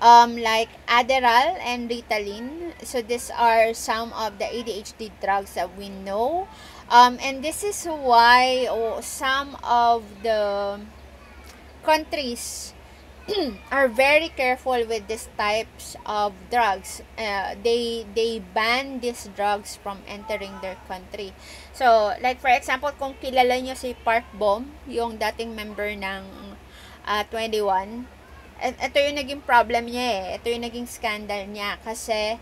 like Adderall and Ritalin. So, these are some of the ADHD drugs that we know. And this is why some of the countries are very careful with these types of drugs. They ban these drugs from entering their country. So, like for example, kung kilala nyo si Park Bom, yung dating member ng 21, ito yung naging problem niya eh. Ito yung naging scandal niya kasi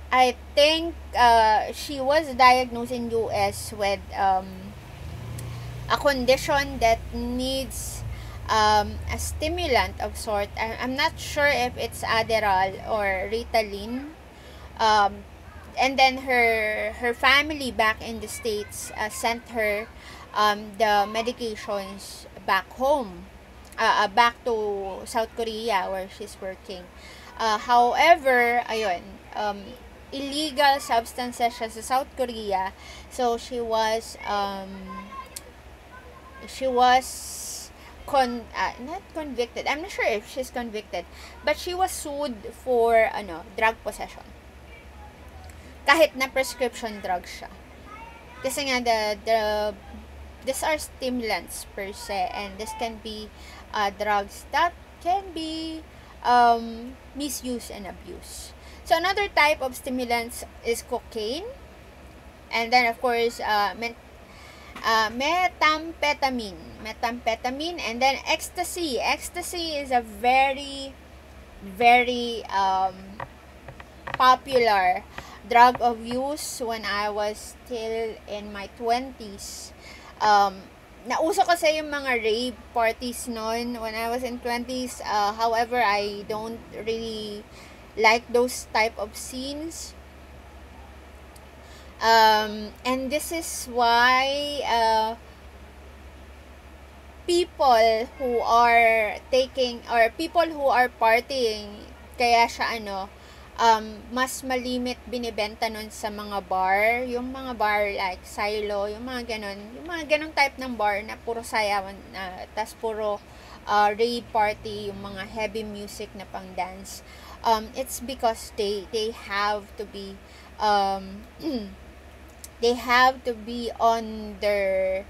I think she was diagnosed in US with a condition that needs a stimulant of sort. I'm not sure if it's Adderall or Ritalin. And then her family back in the States sent her the medications back home, back to South Korea where she's working. However, ayun, illegal substances siya sa South Korea. So she was not convicted. I'm not sure if she's convicted, but she was sued for drug possession. Kahit na prescription drug siya. Kasi nga these are stimulants per se, and this can be drugs that can be misused and abused. So another type of stimulants is cocaine, and then of course methamphetamine, and then ecstasy. Ecstasy is a very, very popular drug of use when I was still in my 20s. Nauso kasi yung mga rave parties noon when I was in 20s. However, I don't really like those type of scenes. And this is why people who are taking or people who are partying, kaya siya mas malimit binibenta nun sa mga bar, yung mga bar like Silo, yung mga ganun type ng bar na puro sayawan, tas puro rave party, yung mga heavy music na pang dance. It's because they have to be they have to be on their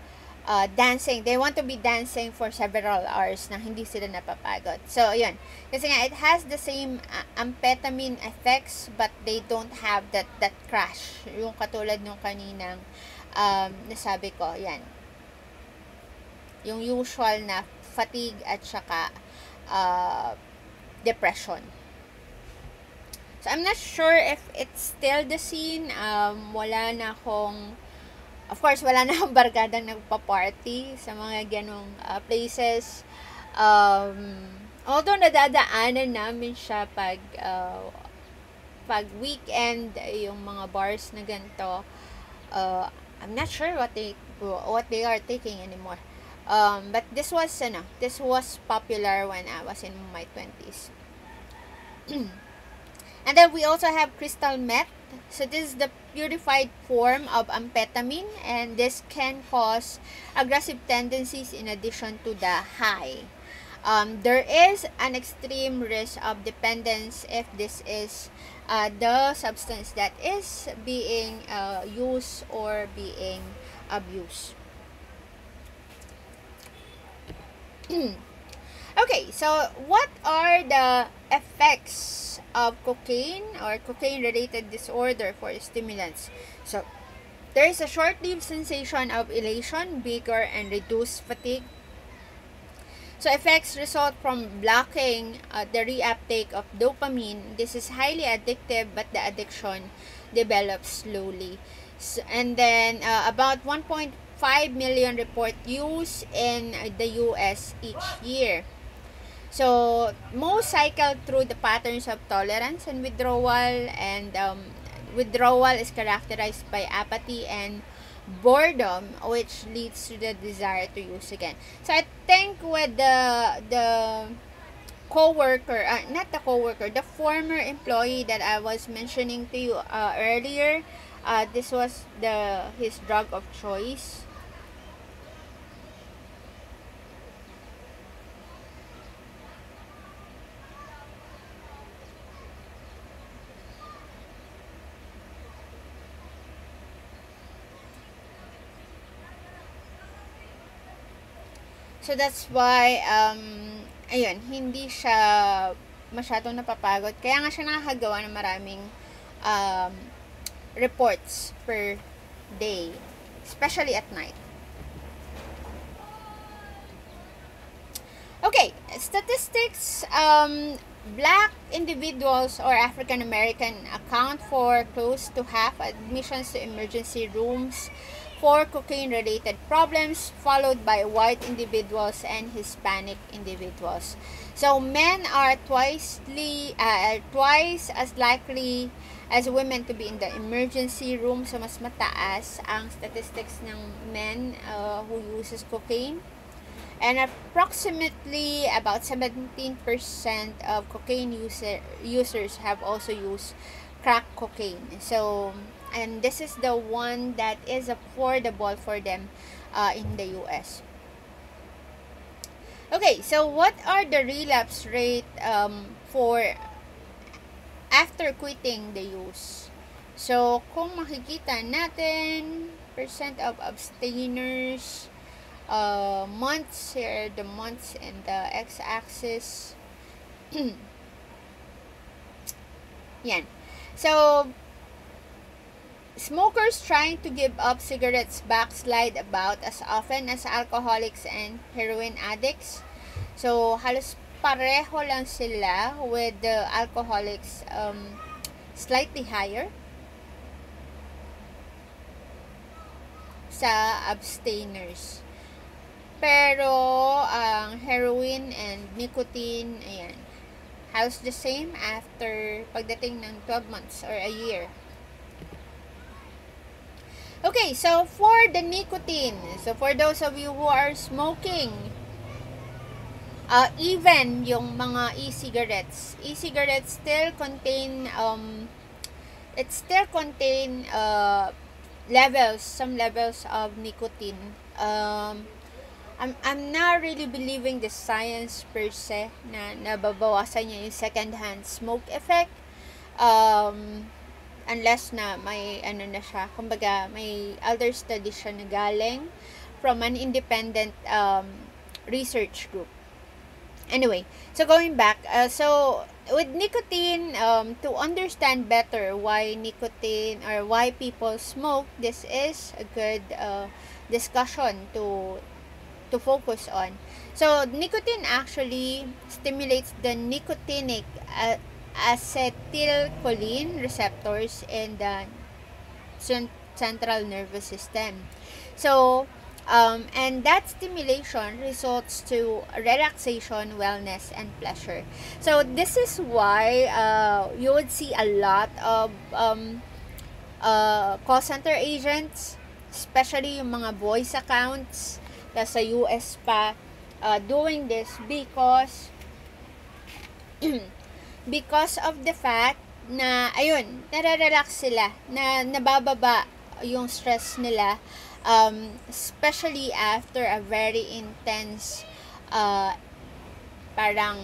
dancing. They want to be dancing for several hours na hindi sila napapagod. So, yun. Kasi nga, it has the same amphetamine effects, but they don't have that crash. Yung katulad nung kaninang nasabi ko, yan. Yung usual na fatigue at saka depression. So, I'm not sure if it's still the scene. Wala na akong barkadang nagpa-party sa mga ganong places. Although nadadaanan namin siya pag weekend, yung mga bars na ganito. I'm not sure what they are taking anymore. But this was popular when I was in my 20s. And then we also have crystal meth. So this is the purified form of amphetamine, and this can cause aggressive tendencies in addition to the high. There is an extreme risk of dependence if this is the substance that is being used or being abused. Okay, so what are the effects of cocaine or cocaine-related disorder for stimulants? So, there is a short-lived sensation of elation, vigor, and reduced fatigue. So, effects result from blocking the reuptake of dopamine. This is highly addictive, but the addiction develops slowly. So, and then, about 1.5 million report use in the US each year. So, most cycle through the patterns of tolerance and withdrawal, and withdrawal is characterized by apathy and boredom, which leads to the desire to use again. So, I think with the co-worker, not the co-worker, the former employee that I was mentioning to you earlier, this was his drug of choice. So that's why ayun, hindi siya masyadong napapagod. Kaya nga siya nakakagawa ng maraming um, reports per day, especially at night. Okay, statistics. Black individuals or African American account for close to half admissions to emergency rooms for cocaine-related problems, followed by white individuals and Hispanic individuals. So men are twice as likely as women to be in the emergency room. So mas mataas ang statistics ng men who uses cocaine. And approximately about 17% of cocaine users have also used crack cocaine. So, and this is the one that is affordable for them in the US. Okay, so what are the relapse rate for after quitting the use? So, kung makikita natin, percent of abstainers, months, here the months and the x-axis. Yan. So, smokers trying to give up cigarettes backslide about as often as alcoholics and heroin addicts. So, halos pareho lang sila, with the alcoholics slightly higher sa abstainers. Pero, ang heroin and nicotine, ayan, halos the same after pagdating ng 12 months or a year. Okay, so for the nicotine, so for those of you who are smoking, even yung mga e-cigarettes still contain, some levels of nicotine. I'm not really believing the science per se na nababawasan niya yung second-hand smoke effect. Unless na may na siya, kumbaga may other studies siya na galing from an independent research group. Anyway, so going back, so with nicotine, to understand better why nicotine or why people smoke, this is a good discussion to focus on. So, nicotine actually stimulates the nicotinic acetylcholine receptors in the central nervous system. So, and that stimulation results to relaxation, wellness, and pleasure. So, this is why you would see a lot of call center agents, especially yung mga voice accounts, sa US pa, doing this because of the fact na, ayun, nare-relax sila, na nabababa yung stress nila, especially after a very intense parang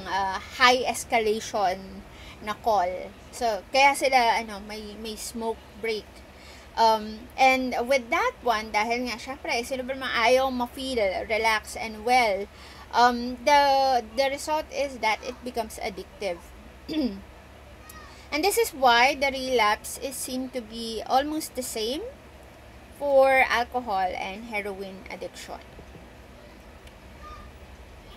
high escalation na call. So, kaya sila may smoke break. And with that one, dahil nga syempre sino ba naman ayaw ma-feel relax and well, the result is that it becomes addictive. And this is why the relapse is seen to be almost the same for alcohol and heroin addiction.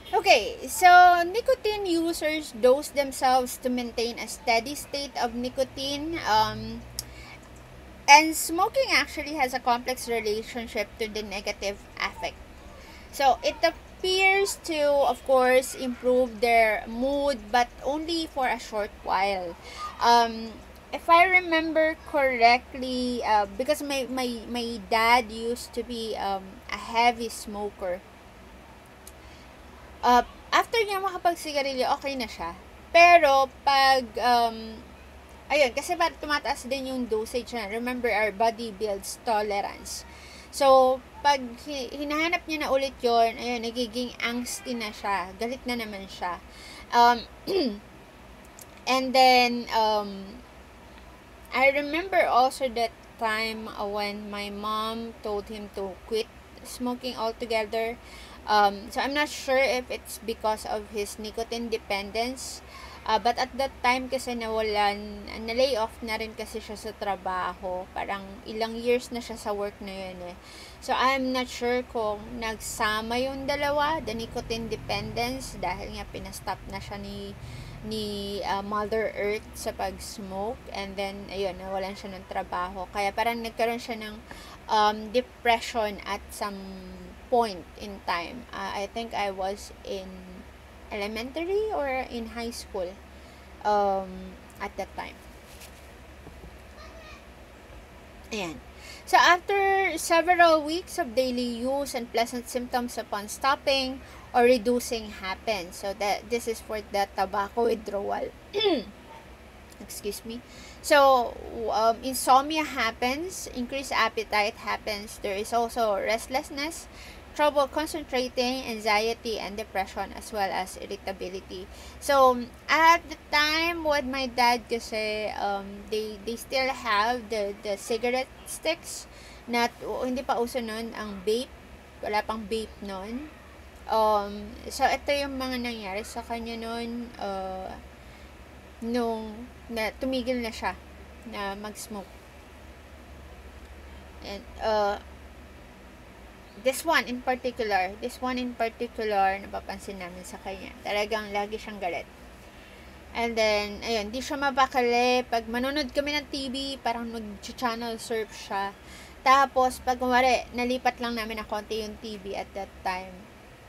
Okay, so nicotine users dose themselves to maintain a steady state of nicotine. And smoking actually has a complex relationship to the negative affect. So, it appears to, of course, improve their mood, but only for a short while. If I remember correctly, because my dad used to be a heavy smoker. After niya makapagsigarilyo, okay na siya. Pero, pag ayun, kasi tumataas din yung dosage na. Remember, our body builds tolerance. So, pag hinahanap niya na ulit yon, ayun, nagiging angsty na siya. Galit na naman siya. And then, I remember also that time when my mom told him to quit smoking altogether. So I'm not sure if it's because of his nicotine dependence. But at that time kasi na-lay off na rin kasi siya sa trabaho. Parang ilang years na siya sa work na yun eh. So I'm not sure kung nagsama yung dalawa, the nicotine dependence, dahil nga pinastop na siya ni Mother Earth sa pag-smoke, and then ayun, nawalan siya ng trabaho. Kaya parang nagkaroon siya ng depression at some point in time. I think I was in elementary or in high school at that time. Ayan. So, after several weeks of daily use and pleasant symptoms upon stopping or reducing happen. So, this is for the tobacco withdrawal. Excuse me. So, insomnia happens, increased appetite happens. There is also restlessness, trouble concentrating, anxiety, and depression, as well as irritability. So, at the time with my dad kasi, they still have the cigarette sticks. Hindi pa uso nun ang vape. Wala pang vape nun. So, ito yung mga nangyari sa kanya nun, nung tumigil na siya na mag-smoke. And, this one in particular, napapansin namin sa kanya. Talagang lagi siyang galit. And then, ayun, di siya mapakali. Pag manonood kami ng TV, parang nag-channel surf siya. Tapos, pag kumari, nalipat lang namin na konti yung TV at that time.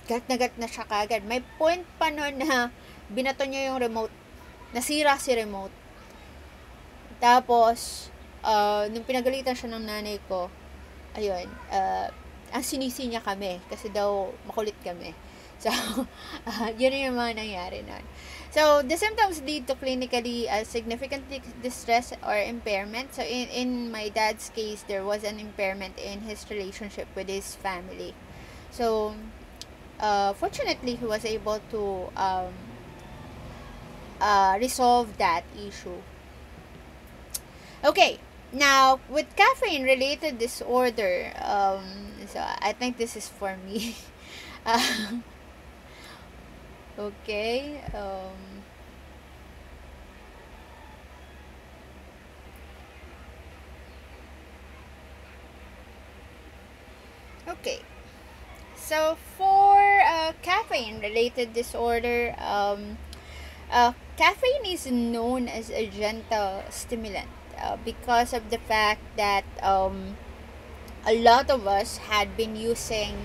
Gat na siya kagad. May point pa noon na binato niya yung remote. Nasira si remote. Tapos, nung pinagalitan siya ng nanay ko, ayun, ang sinisi niya kami kasi daw makulit kami. So, yun yung mga nangyari nun. So, the symptoms lead to clinically significant distress or impairment. So, in my dad's case, there was an impairment in his relationship with his family. So, fortunately, he was able to resolve that issue. Okay. Now, with caffeine-related disorder, so I think this is for me. Okay. Okay. So, for caffeine-related disorder, caffeine is known as a gentle stimulant. Because of the fact that a lot of us had been using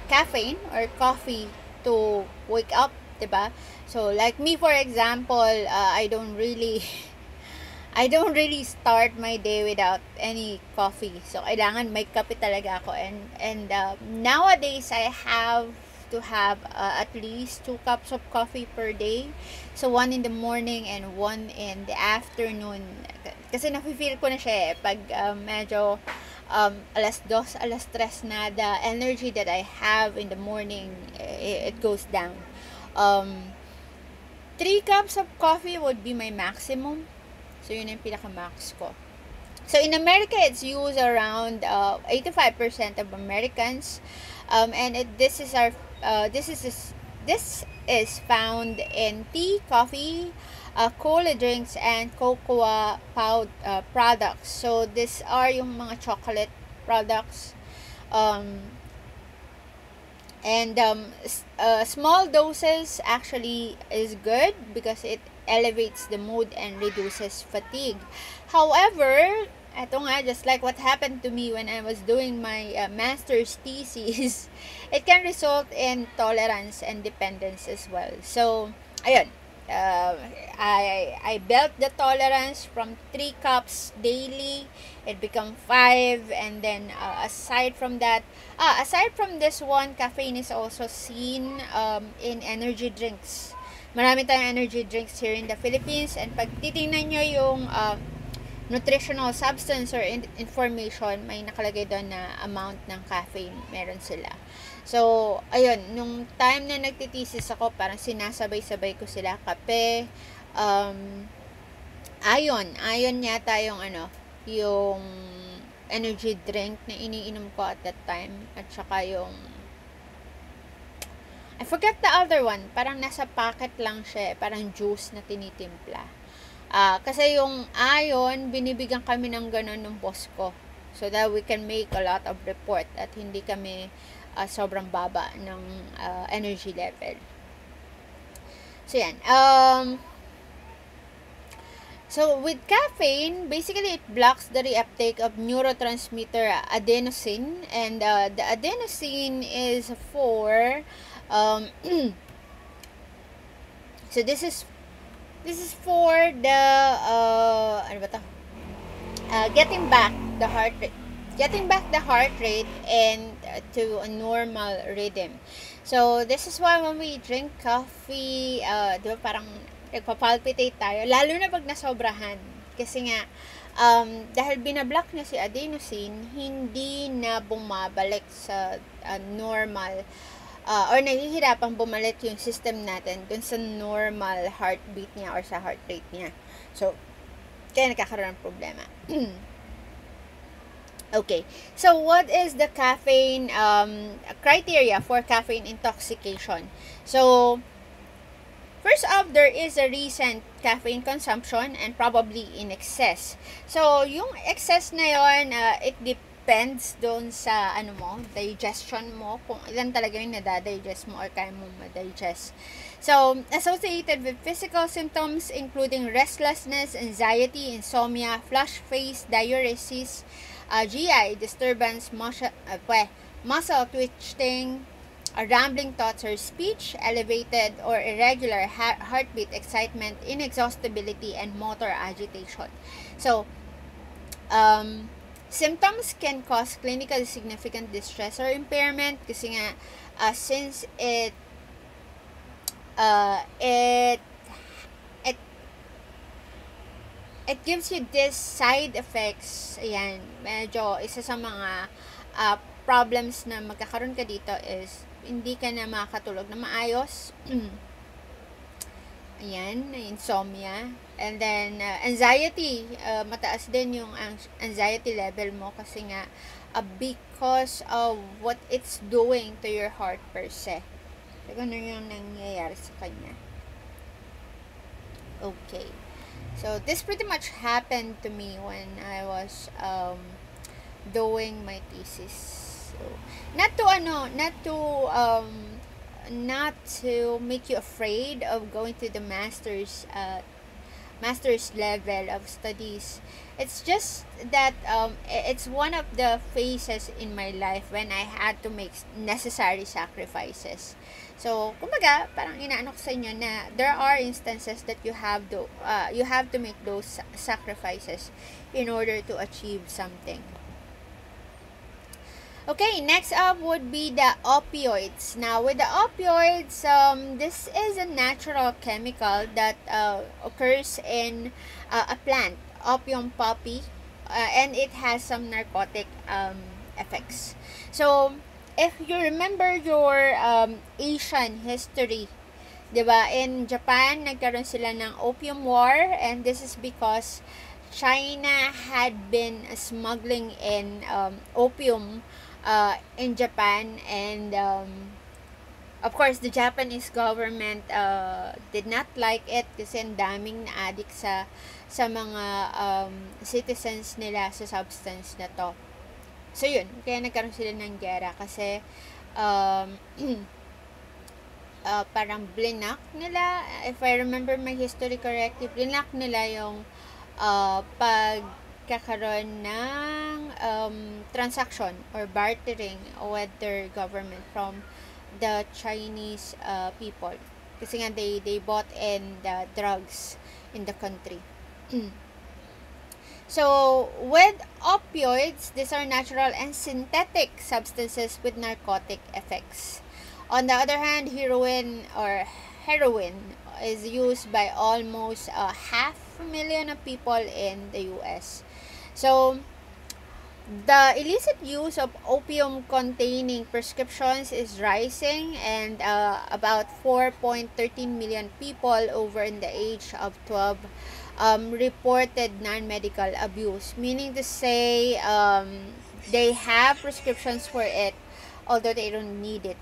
caffeine or coffee to wake up, diba? So, like me, for example, I don't really start my day without any coffee. So, kailangan may kape talaga ako. And nowadays, I have to have at least 2 cups of coffee per day. So, 1 in the morning and 1 in the afternoon. Kasi nafe-feel ko na siya pag medyo alas 2, alas 3 na, the energy that I have in the morning, it goes down. 3 cups of coffee would be my maximum. So, yun yung pinaka-max ko. So, in America, it's used around 85% of Americans. And this is found in tea, coffee, cola drinks, and cocoa products. So, these are yung mga chocolate products. Small doses actually is good because it elevates the mood and reduces fatigue. However, eto nga, just like what happened to me when I was doing my master's thesis, it can result in tolerance and dependence as well. So, ayun, I built the tolerance from 3 cups daily. It become 5, and then aside from this one, caffeine is also seen in energy drinks. Marami tayong energy drinks here in the Philippines, and pag titingnan nyo yung nutritional substance or information, may nakalagay doon na amount ng caffeine meron sila. So, ayun, nung time na nagtitesis ako, parang sinasabay-sabay ko sila, kape, iron yata yung energy drink na iniinom ko at that time, at saka yung I forgot the other one. Parang nasa packet lang siya. Parang juice na tinitimpla. Kasi yung iron, binibigyan kami ng ganun ng boss ko. So that we can make a lot of report at hindi kami sobrang baba ng energy level. So yan. So with caffeine, basically it blocks the reuptake of neurotransmitter adenosine, and the adenosine is for so this is for the ano ba to? Getting back the heart rate and to a normal rhythm. So this is why when we drink coffee, di ba parang nagpapalpitate tayo, lalo na pag nasobrahan. Kasi nga, dahil binablock niya si adenosine, hindi na bumabalik sa normal, or nahihirapang bumalik yung system natin dun sa normal heartbeat niya or sa heart rate niya. So, kaya nagkakaroon ng problema. Okay, so what is the caffeine criteria for caffeine intoxication? So, first off, there is a recent caffeine consumption and probably in excess. So, yung excess na yon, it depends doon sa digestion mo, kung ilan talaga yung nadadigest mo or kaya mo ma-digest. So, associated with physical symptoms including restlessness, anxiety, insomnia, flush face, diuresis, GI disturbance, muscle twitching, rambling thoughts or speech, elevated or irregular heartbeat, excitement, inexhaustibility, and motor agitation. So, symptoms can cause clinically significant distress or impairment kasi nga, since it gives you this side effects. Ayan, medyo isa sa mga problems na magkakaroon ka dito is hindi ka na makakatulog na maayos. Ayan, insomnia. And then, anxiety. Mataas din yung anxiety level mo kasi nga, because of what it's doing to your heart per se. So, ganun yung nangyayari sa kanya. Okay. So, this pretty much happened to me when I was doing my thesis. So, not to make you afraid of going to the master's level of studies. It's just that it's one of the phases in my life when I had to make necessary sacrifices. So, kumbaga, parang inaano ko sa inyo na there are instances that you have to make those sacrifices in order to achieve something. Okay, next up would be the opioids. Now, with the opioids, this is a natural chemical that occurs in a plant, opium poppy, and it has some narcotic effects. So, if you remember your Asian history, diba, in Japan, nagkaroon sila ng opium war, and this is because China had been smuggling in opium in Japan, and of course, the Japanese government did not like it kasi ang daming na-addict sa mga citizens nila sa substance na to. So, yun. Kaya nagkaroon sila ng gera kasi parang blinak nila, if I remember my history correctly, blinak nila yung pagkakaroon ng transaction or bartering with their government from the Chinese people. Kasi nga they bought in the drugs in the country. So, with opioids, these are natural and synthetic substances with narcotic effects. On the other hand, heroin is used by almost 500,000 of people in the US. So, the illicit use of opium-containing prescriptions is rising, and about 4.13 million people over in the age of 12 reported non-medical abuse, meaning to say they have prescriptions for it although they don't need it.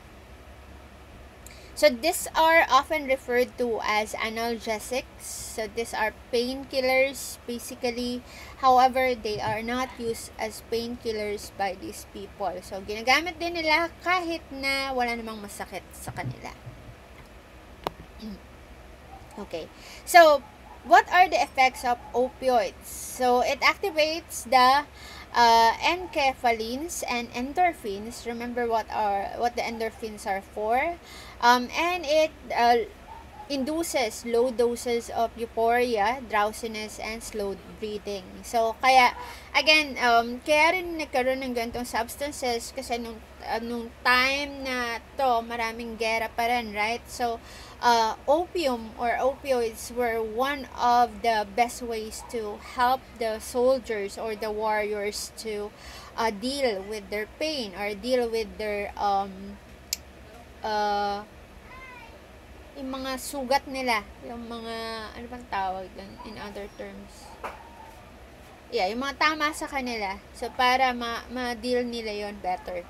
So these are often referred to as analgesics. So these are painkillers basically. However, they are not used as painkillers by these people. So ginagamit din nila kahit na wala namang masakit sa kanila. Okay. So what are the effects of opioids? So it activates the enkephalines and endorphins. Remember what the endorphins are for, and it induces low doses of euphoria, drowsiness, and slow breathing. So, kaya, again, kaya rin nagkaroon ng ganitong substances kasi nung time na to, maraming gera pa rin, right? So, opium or opioids were one of the best ways to help the soldiers or the warriors to deal with their pain or deal with their uh, yung mga sugat nila, yung mga, ano bang tawag dun, in other terms. Yeah, yung mga tama sa kanila. So, para ma-deal nila yon better.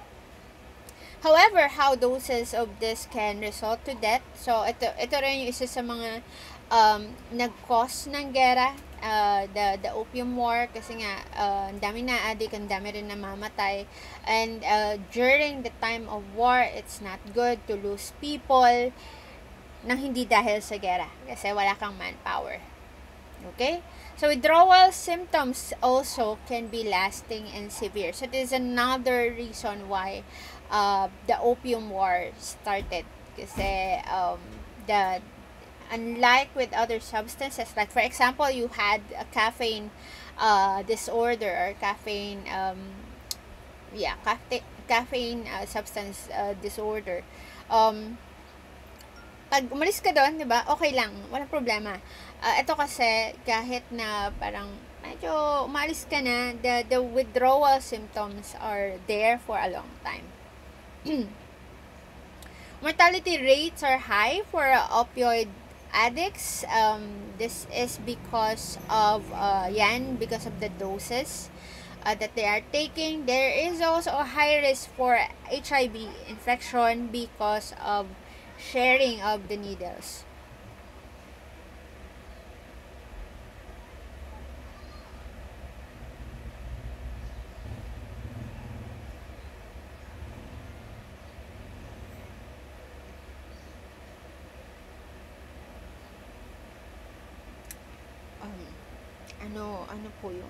However, how doses of this can result to death. So, ito rin yung isa sa mga nag-cause ng gera, the opium war, kasi nga, ang dami na adik, ang dami rin namamatay. And during the time of war, it's not good to lose people nang hindi dahil sa gera kasi wala kang manpower. Okay? So, withdrawal symptoms also can be lasting and severe. So, this is another reason why the opium war started. Kasi, unlike with other substances, like for example, you had a caffeine disorder or caffeine, caffeine substance disorder. Pag umalis ka doon, 'di ba? Okay lang, walang problema. Ito kasi kahit na parang medyo umalis ka na, the withdrawal symptoms are there for a long time. Mortality rates are high for opioid addicts. This is because of because of the doses that they are taking. There is also a high risk for HIV infection because of sharing of the needles. Ano po yung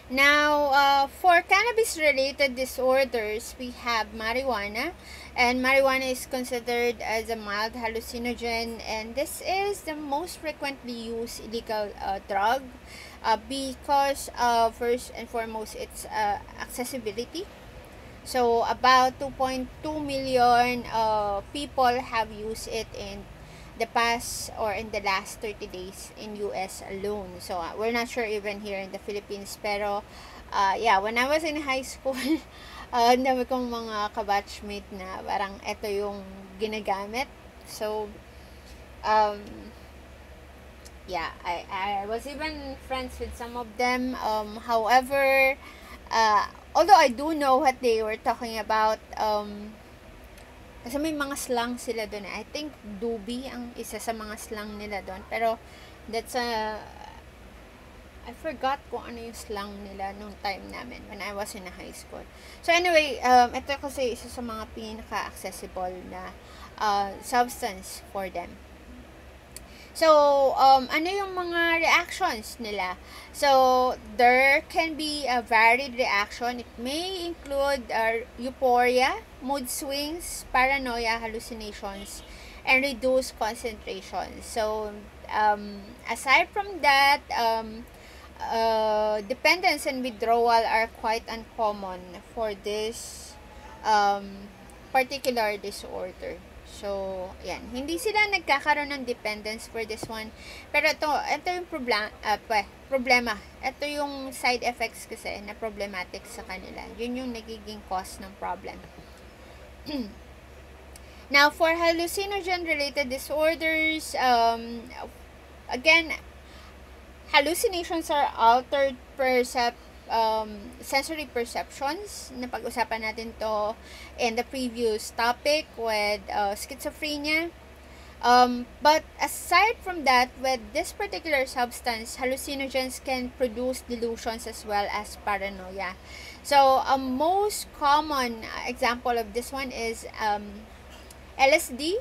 Now, for cannabis-related disorders, we have marijuana, and marijuana is considered as a mild hallucinogen, and this is the most frequently used illegal drug because first and foremost, its accessibility. So, about 2.2 million people have used it in the past or in the last 30 days in US alone. So, we're not sure even here in the Philippines. Pero, yeah, when I was in high school, ang dami kong mga kabatchmate na parang ito yung ginagamit. So, yeah, I was even friends with some of them. However, Although I do know what they were talking about, kasi may mga slang sila doon. I think doobie ang isa sa mga slang nila doon. Pero that's I forgot kung ano yung slang nila nung time namin when I was in high school. So anyway, ito kasi isa sa mga pinaka-accessible na substance for them. So, ano yung mga reactions nila? So, there can be a varied reaction. It may include euphoria, mood swings, paranoia, hallucinations, and reduced concentration. So, aside from that, dependence and withdrawal are quite uncommon for this particular disorder. So, yan. Hindi sila nagkakaroon ng dependence for this one. Pero ito yung problema. Ito yung side effects kasi na problematic sa kanila. Yun yung nagiging cause ng problem. Now, for hallucinogen-related disorders, again, hallucinations are altered sensory perceptions. Napag-usapan natin to in the previous topic with schizophrenia. But aside from that, with this particular substance, hallucinogens can produce delusions as well as paranoia. So, a most common example of this one is LSD,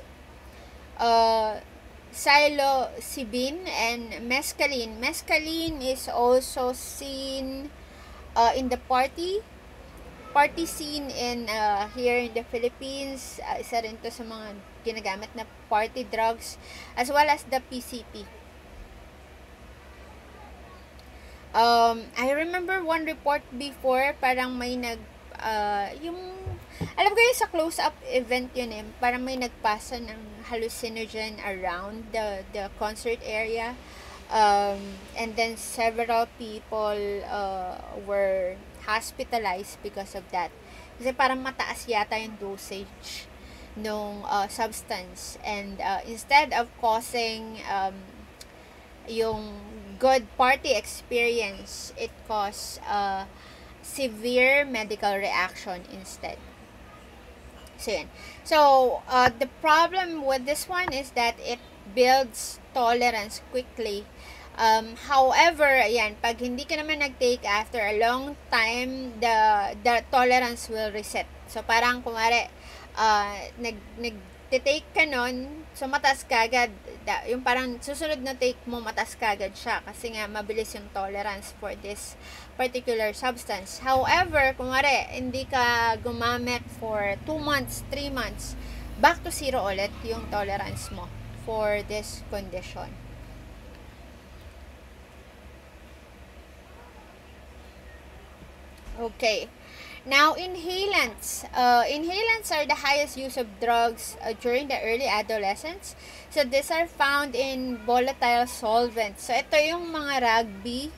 psilocybin, and mescaline. Mescaline is also seen in the party scene in here in the Philippines. Isa rin to sa mga ginagamit na party drugs, as well as the PCP. I remember one report before, parang may alam ko yung sa close-up event yun parang may nagpasa ng hallucinogen around the concert area. And then several people were hospitalized because of that. Kasi parang mataas yata yung dosage nung substance. And instead of causing yung good party experience, it caused severe medical reaction instead. So, yan. So, the problem with this one is that it builds tolerance quickly. However, ayan, pag hindi ka naman nag-take after a long time, the tolerance will reset. So, parang kumare, nag-take ka nun, so mataas kagad, yung parang susunod na take mo, mataas kagad siya, kasi nga, mabilis yung tolerance for this particular substance. However, kumare, hindi ka gumamit for 2 months, 3 months, back to zero ulit yung tolerance mo for this condition. Okay. Now, inhalants. Inhalants are the highest use of drugs during the early adolescence. So, these are found in volatile solvents. So, ito yung mga rugby.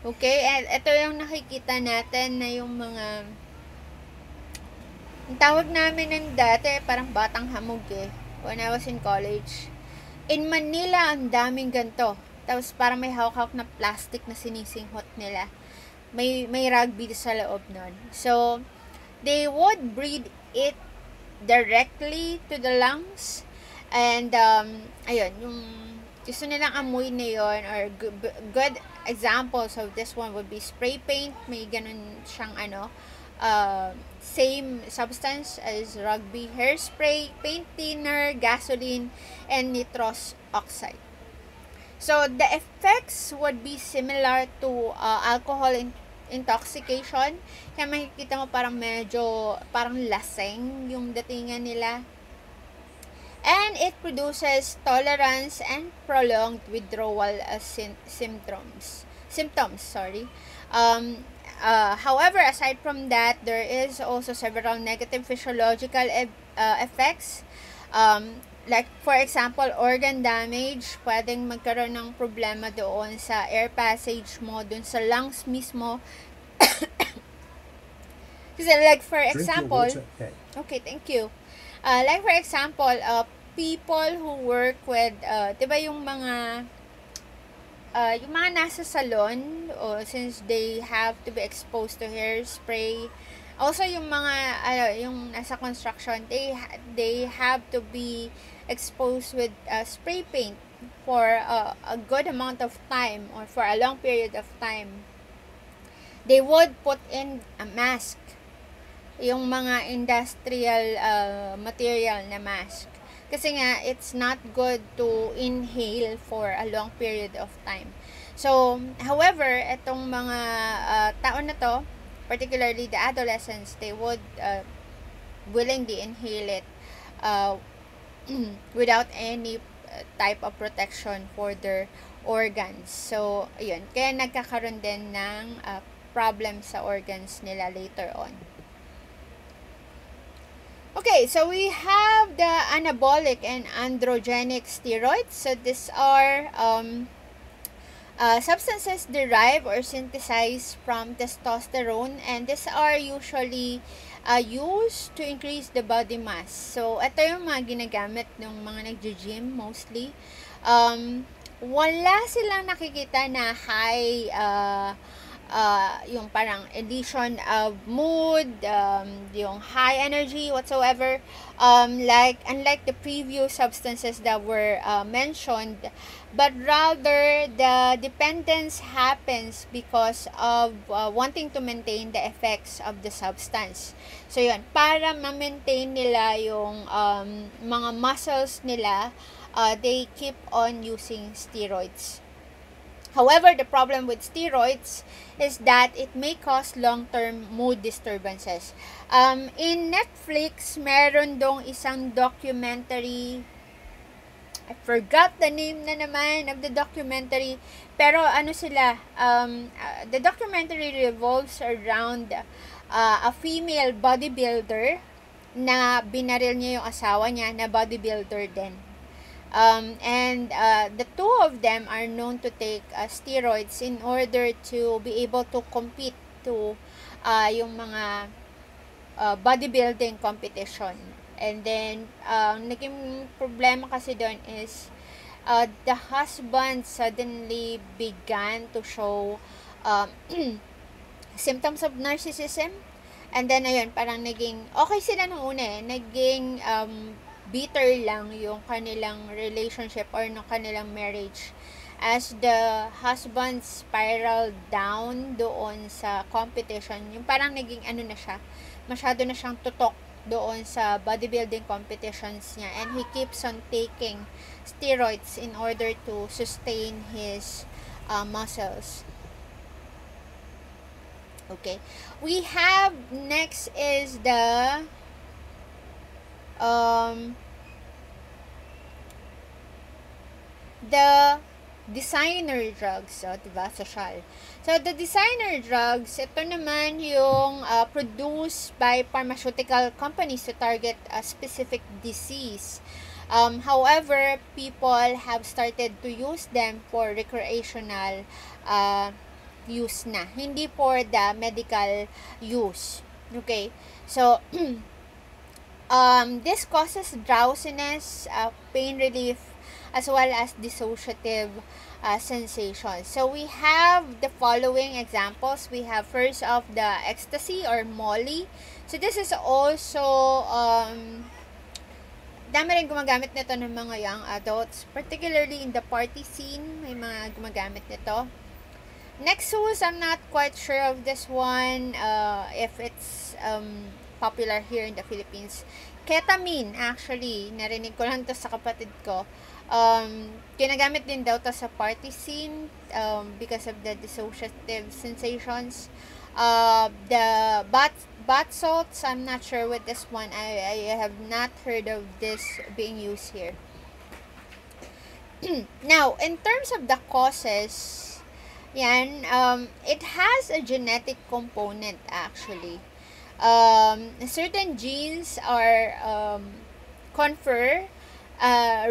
Okay? And ito yung nakikita natin na yung mga... Ang tawag namin ng dati, parang batang hamog when I was in college. In Manila, ang daming ganito. Tapos, parang may hawak-hawak na plastic na sinisinghot nila. May rugby sa loob nun. So, they would breathe it directly to the lungs. And, ayun, yung gusto nilang amoy na yun, or good examples of this one would be spray paint. May ganun siyang same substance as rugby. Hairspray, paint thinner, gasoline, and nitrous oxide. So, the effects would be similar to alcohol intoxication. Kaya makikita mo parang medyo, parang laseng yung datingan nila. And it produces tolerance and prolonged withdrawal symptoms. However, aside from that, there is also several negative physiological effects. Like, for example, organ damage. Pwedeng magkaroon ng problema doon sa air passage mo, doon sa lungs mismo. Kasi like, for example, okay, thank you. Like, for example, people who work with, diba yung mga, yung mga nasa salon, since they have to be exposed to hairspray, also yung mga yung nasa construction, they have to be exposed with spray paint for a good amount of time or for a long period of time. They would put in a mask, yung mga industrial material na mask. Kasi nga, it's not good to inhale for a long period of time. So, however, itong mga tao na to, particularly the adolescents, they would willingly inhale it without any type of protection for their organs. So, ayun. Kaya nagkakaroon din ng problem sa organs nila later on. Okay, so we have the anabolic and androgenic steroids. So these are substances derived or synthesized from testosterone, and these are usually used to increase the body mass. So ito yung mga ginagamit ng mga nag-gym mostly. Wala silang nakikita na high yung parang addition of mood, yung high energy whatsoever, unlike the previous substances that were mentioned, but rather the dependence happens because of wanting to maintain the effects of the substance. So yun, para ma-maintain nila yung mga muscles nila, they keep on using steroids. However, the problem with steroids is that it may cause long-term mood disturbances. In Netflix, meron dong isang documentary. I forgot the name na naman of the documentary. Pero ano sila, the documentary revolves around a female bodybuilder na binaril niya yung asawa niya na bodybuilder din. And the two of them are known to take steroids in order to be able to compete to yung mga bodybuilding competition. And then, naging problema kasi doon is the husband suddenly began to show symptoms of narcissism. And then, ayun, parang naging, okay sila nung una naging bitter lang yung kanilang relationship or no kanilang marriage as the husband spiraled down doon sa competition. Yung parang naging ano na siya, masyado na siyang tutok doon sa bodybuilding competitions niya, and he keeps on taking steroids in order to sustain his muscles. Okay, we have next is the designer drugs, diba, social. So, the designer drugs, ito naman yung produced by pharmaceutical companies to target a specific disease. However, people have started to use them for recreational use na, hindi for the medical use. Okay, so this causes drowsiness, pain relief, as well as dissociative sensations. So we have the following examples. We have first of the ecstasy or molly. So this is also dami rin gumagamit nito ng mga young adults, particularly in the party scene. May mga gumagamit nito. Nexus, I'm not quite sure of this one, if it's popular here in the Philippines. Ketamine, actually, narinig ko lang to sa kapatid ko. Ginagamit din daw to sa party scene because of the dissociative sensations. The bath salts, I'm not sure with this one. I have not heard of this being used here. Now, in terms of the causes, yan, it has a genetic component actually. Certain genes are confer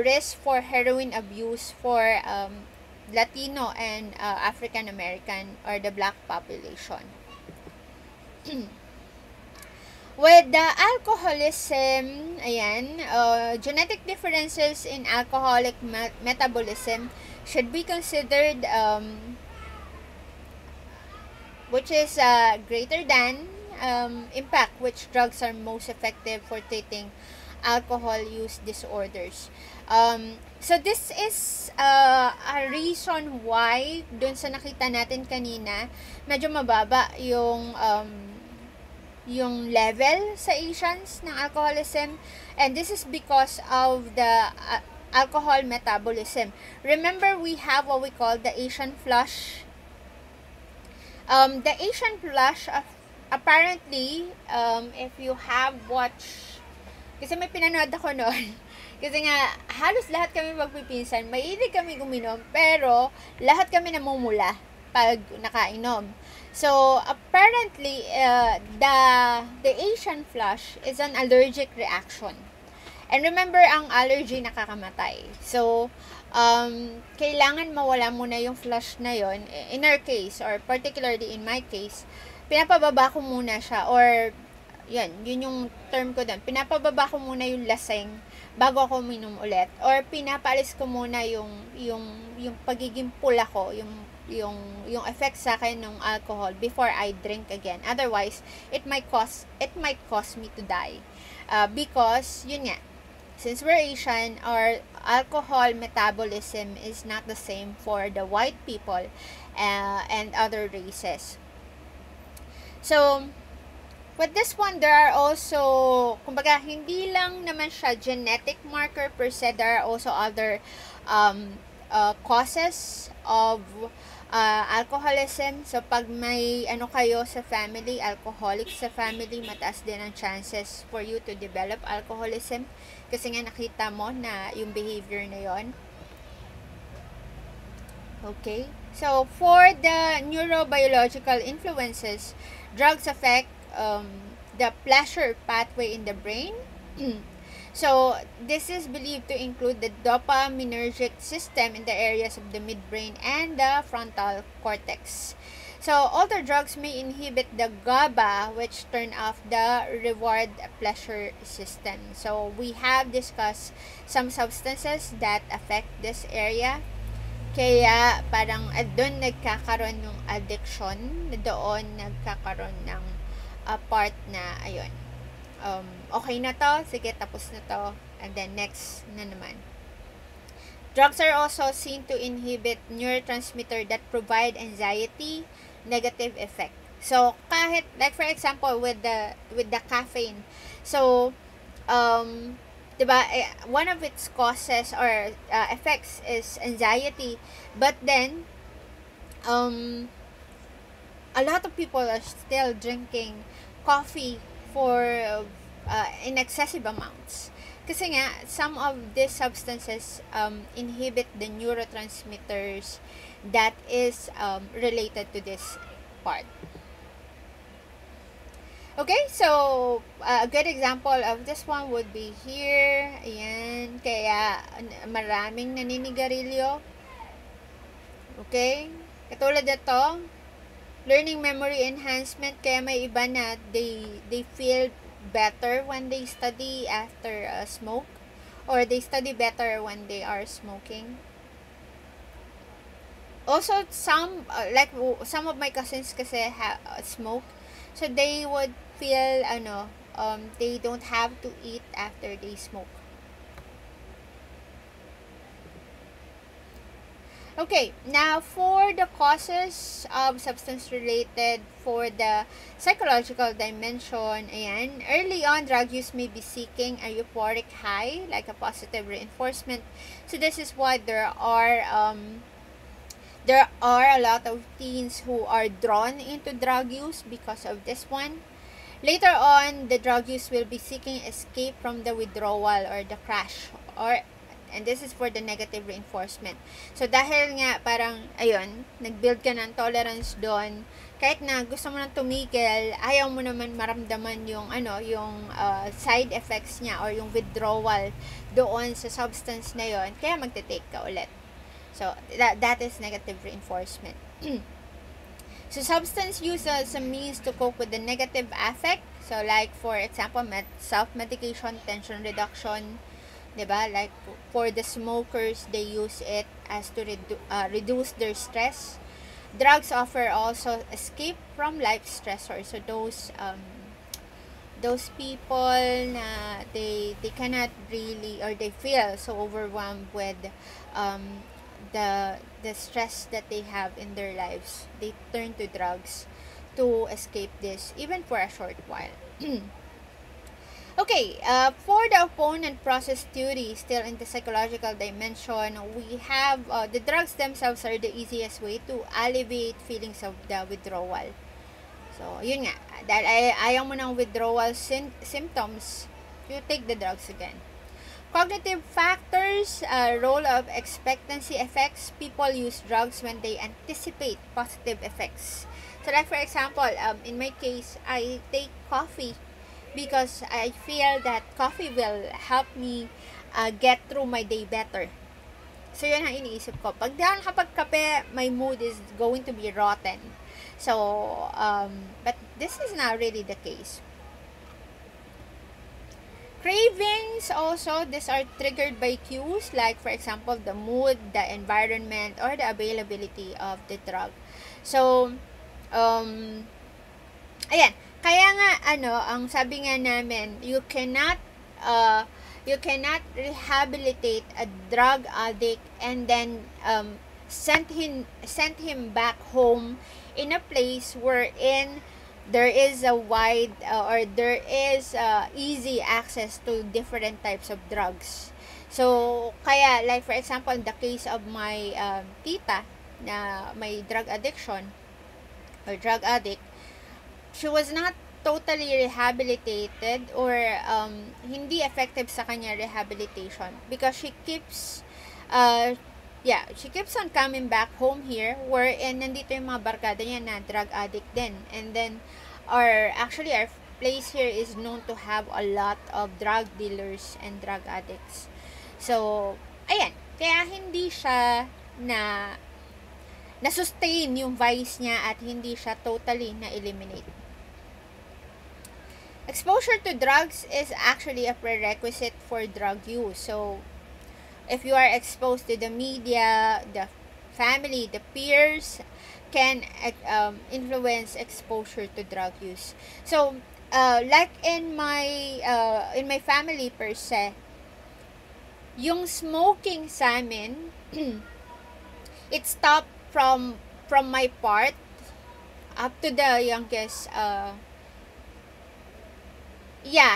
risk for heroin abuse for Latino and African American or the black population. With the alcoholism, ayan, genetic differences in alcoholic metabolism should be considered, which is greater than impact, which drugs are most effective for treating alcohol use disorders. So this is a reason why dun sa nakita natin kanina, medyo mababa yung level sa Asians ng alcoholism, and this is because of the alcohol metabolism. Remember, we have what we call the Asian flush. The Asian flush, apparently, if you have watched, kasi may pinanood ako noon, kasi nga, halos lahat kami magpipinsan, mahilig kami uminom, pero lahat kami namumula pag nakainom. So, apparently, the Asian flush is an allergic reaction. And remember, ang allergy nakakamatay. So, kailangan mawala muna yung flush na yon. In our case, or particularly in my case, pinapababa ko muna siya, or yun yung term ko doon. Pinapababa ko muna yung laseng bago ako uminom ulit, or pinapaalis ko muna yung pagiging pula ko, yung effect sa akin ng alcohol before I drink again. Otherwise, it might cause me to die. Because yun nga, since we're Asian, our alcohol metabolism is not the same for the white people and other races. So, with this one, there are also, kumbaga, hindi lang naman siya genetic marker per se, there are also other causes of alcoholism. So, pag may kayo sa family, alcoholic sa family, mataas din ang chances for you to develop alcoholism. Kasi nga nakita mo na yung behavior na yon. Okay? So, for the neurobiological influences, drugs affect the pleasure pathway in the brain. So, this is believed to include the dopaminergic system in the areas of the midbrain and the frontal cortex. So, older drugs may inhibit the GABA, which turn off the reward pleasure system. So, we have discussed some substances that affect this area. Kaya, parang doon nagkakaroon ng addiction, doon nagkakaroon ng part na, ayun, okay na to, sige, tapos na to, and then next na naman. Drugs are also seen to inhibit neurotransmitter that provide anxiety, negative effect. So, kahit, like for example, with the caffeine, so, diba, one of its causes or effects is anxiety, but then, a lot of people are still drinking coffee for in excessive amounts. Kasi nga, some of these substances inhibit the neurotransmitters that is related to this part. Okay, so a good example of this one would be here. Ayan, kaya maraming naninigarilyo. Okay, katulad ito, learning memory enhancement, kaya may iba na they feel better when they study after smoke, or they study better when they are smoking. Also, some like some of my cousins kasi smoke, so they would feel they don't have to eat after they smoke. Okay, now for the causes of substance-related, for the psychological dimension, ayan, early on, drug use may be seeking a euphoric high, like a positive reinforcement. So this is why there are a lot of teens who are drawn into drug use because of this one. Later on, the drug use will be seeking escape from the withdrawal or the crash, and this is for the negative reinforcement. So, dahil nga, parang, ayun, nag-build ka ng tolerance doon, kahit na gusto mo nang tumigil, ayaw mo naman maramdaman yung side effects niya or yung withdrawal doon sa substance na yon, kaya magte-take ka ulit. So, that is negative reinforcement. So, substance use as a means to cope with the negative affect. So, like, for example, self-medication, tension reduction, diba? Like, for the smokers, they use it as to reduce their stress. Drugs offer also escape from life stressors. So those people na they cannot really, or they feel so overwhelmed with um, the stress that they have in their lives, they turn to drugs to escape this even for a short while. Okay, for the opponent process theory, still in the psychological dimension, we have the drugs themselves are the easiest way to alleviate feelings of the withdrawal. So, yun nga, dahil ayaw mo ng withdrawal symptoms, you take the drugs again. Cognitive factors, role of expectancy effects. People use drugs when they anticipate positive effects. So, like for example, in my case, I take coffee because I feel that coffee will help me get through my day better. So, yun ang iniisip ko. Pag di ako nakapagkape, my mood is going to be rotten. So, but this is not really the case. Cravings also, these are triggered by cues like, for example, the mood, the environment, or the availability of the drug. So, ayan. Kaya nga, ang sabi nga namin, you cannot rehabilitate a drug addict and then send him back home in a place wherein there is a wide or there is easy access to different types of drugs. So, kaya, like for example, in the case of my tita na may drug addiction or drug addict, she was not totally rehabilitated or hindi effective sa kanya rehabilitation because she keeps on coming back home here wherein nandito yung mga barkada niya na drug addict din. And then our place here is known to have a lot of drug dealers and drug addicts. So, ayan, kaya hindi siya na-sustain yung vice niya at hindi siya totally na-eliminate. Exposure to drugs is actually a prerequisite for drug use. So, if you are exposed to the media, the family, the peers can influence exposure to drug use. So, like in my family per se, yung smoking sa amin, it stopped from my part up to the youngest.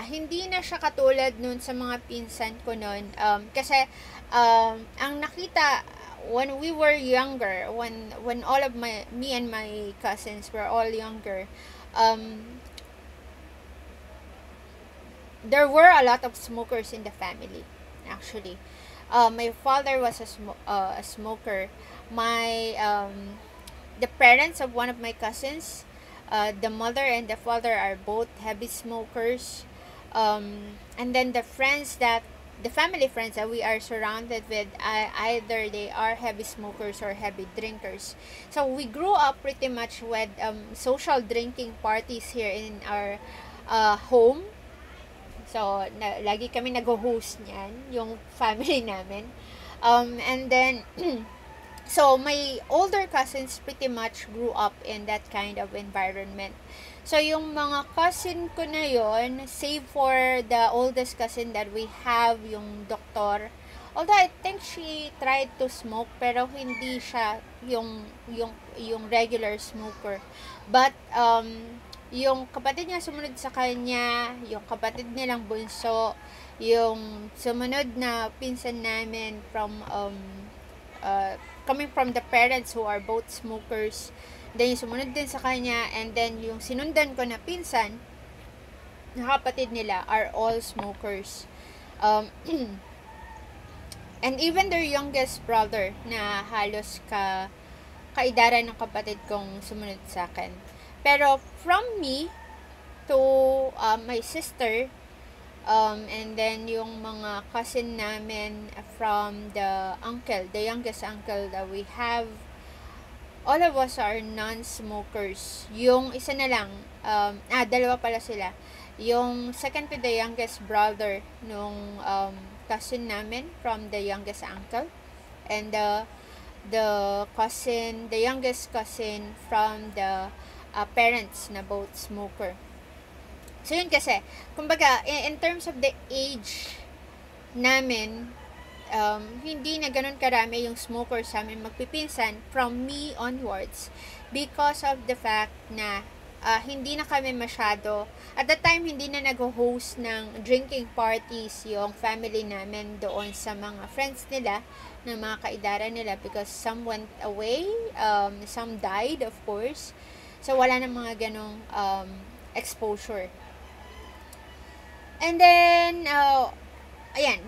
Hindi na siya katulad nun sa mga pinsan ko nun. Kasi, ang nakita, when we were younger, when all of me and my cousins were all younger, there were a lot of smokers in the family, actually. My father was a smoker. The parents of one of my cousins, the mother and the father are both heavy smokers. And then the family friends that we are surrounded with, either they are heavy smokers or heavy drinkers. So we grew up pretty much with social drinking parties here in our home. So lagi kami nag-host niyan, yung family namin. And then so, my older cousins pretty much grew up in that kind of environment. So, yung mga cousin ko na yon, save for the oldest cousin that we have, yung doktor. Although, I think she tried to smoke, pero hindi siya yung regular smoker. But, yung kapatid niya sumunod sa kanya, yung kapatid nilang bunso, yung sumunod na pinsan namin coming from the parents who are both smokers, then yung sumunod din sa kanya, and then yung sinundan ko na pinsan na kapatid nila are all smokers. And even their youngest brother na halos kaidaran ng kapatid kong sumunod sa akin. Pero from me to my sister, and then yung mga cousin namin from the youngest uncle that we have, all of us are non-smokers. Yung isa na lang, dalawa pala sila. Yung second to the youngest brother nung cousin namin from the youngest uncle, and the youngest cousin from the parents na both smoker. So yun kasi, kumbaga, in terms of the age namin, hindi na ganun karami yung smokers sa amin magpipinsan from me onwards because of the fact na hindi na kami masyado, at that time hindi na nag-host ng drinking parties yung family namin doon sa mga friends nila, ng mga kaidara nila, because some went away, some died of course, so wala na mga ganong exposure. And then ayan,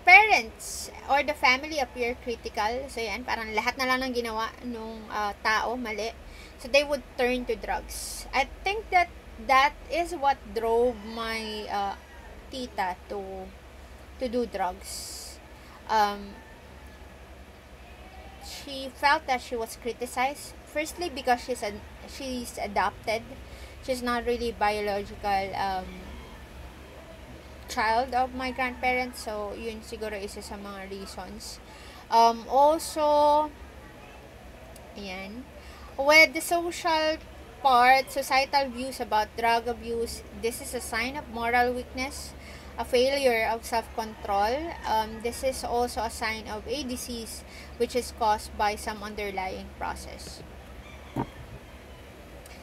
parents or the family appear critical. So yan, parang lahat na lang ng ginawa nung tao mali. So they would turn to drugs. I think that is what drove my tita to do drugs. She felt that she was criticized. Firstly, because she's adopted. She's not really biological child of my grandparents, so yun siguro isa sa mga reasons. Also, ayan, with the social part, societal views about drug abuse, this is a sign of moral weakness, a failure of self-control. This is also a sign of a disease which is caused by some underlying process.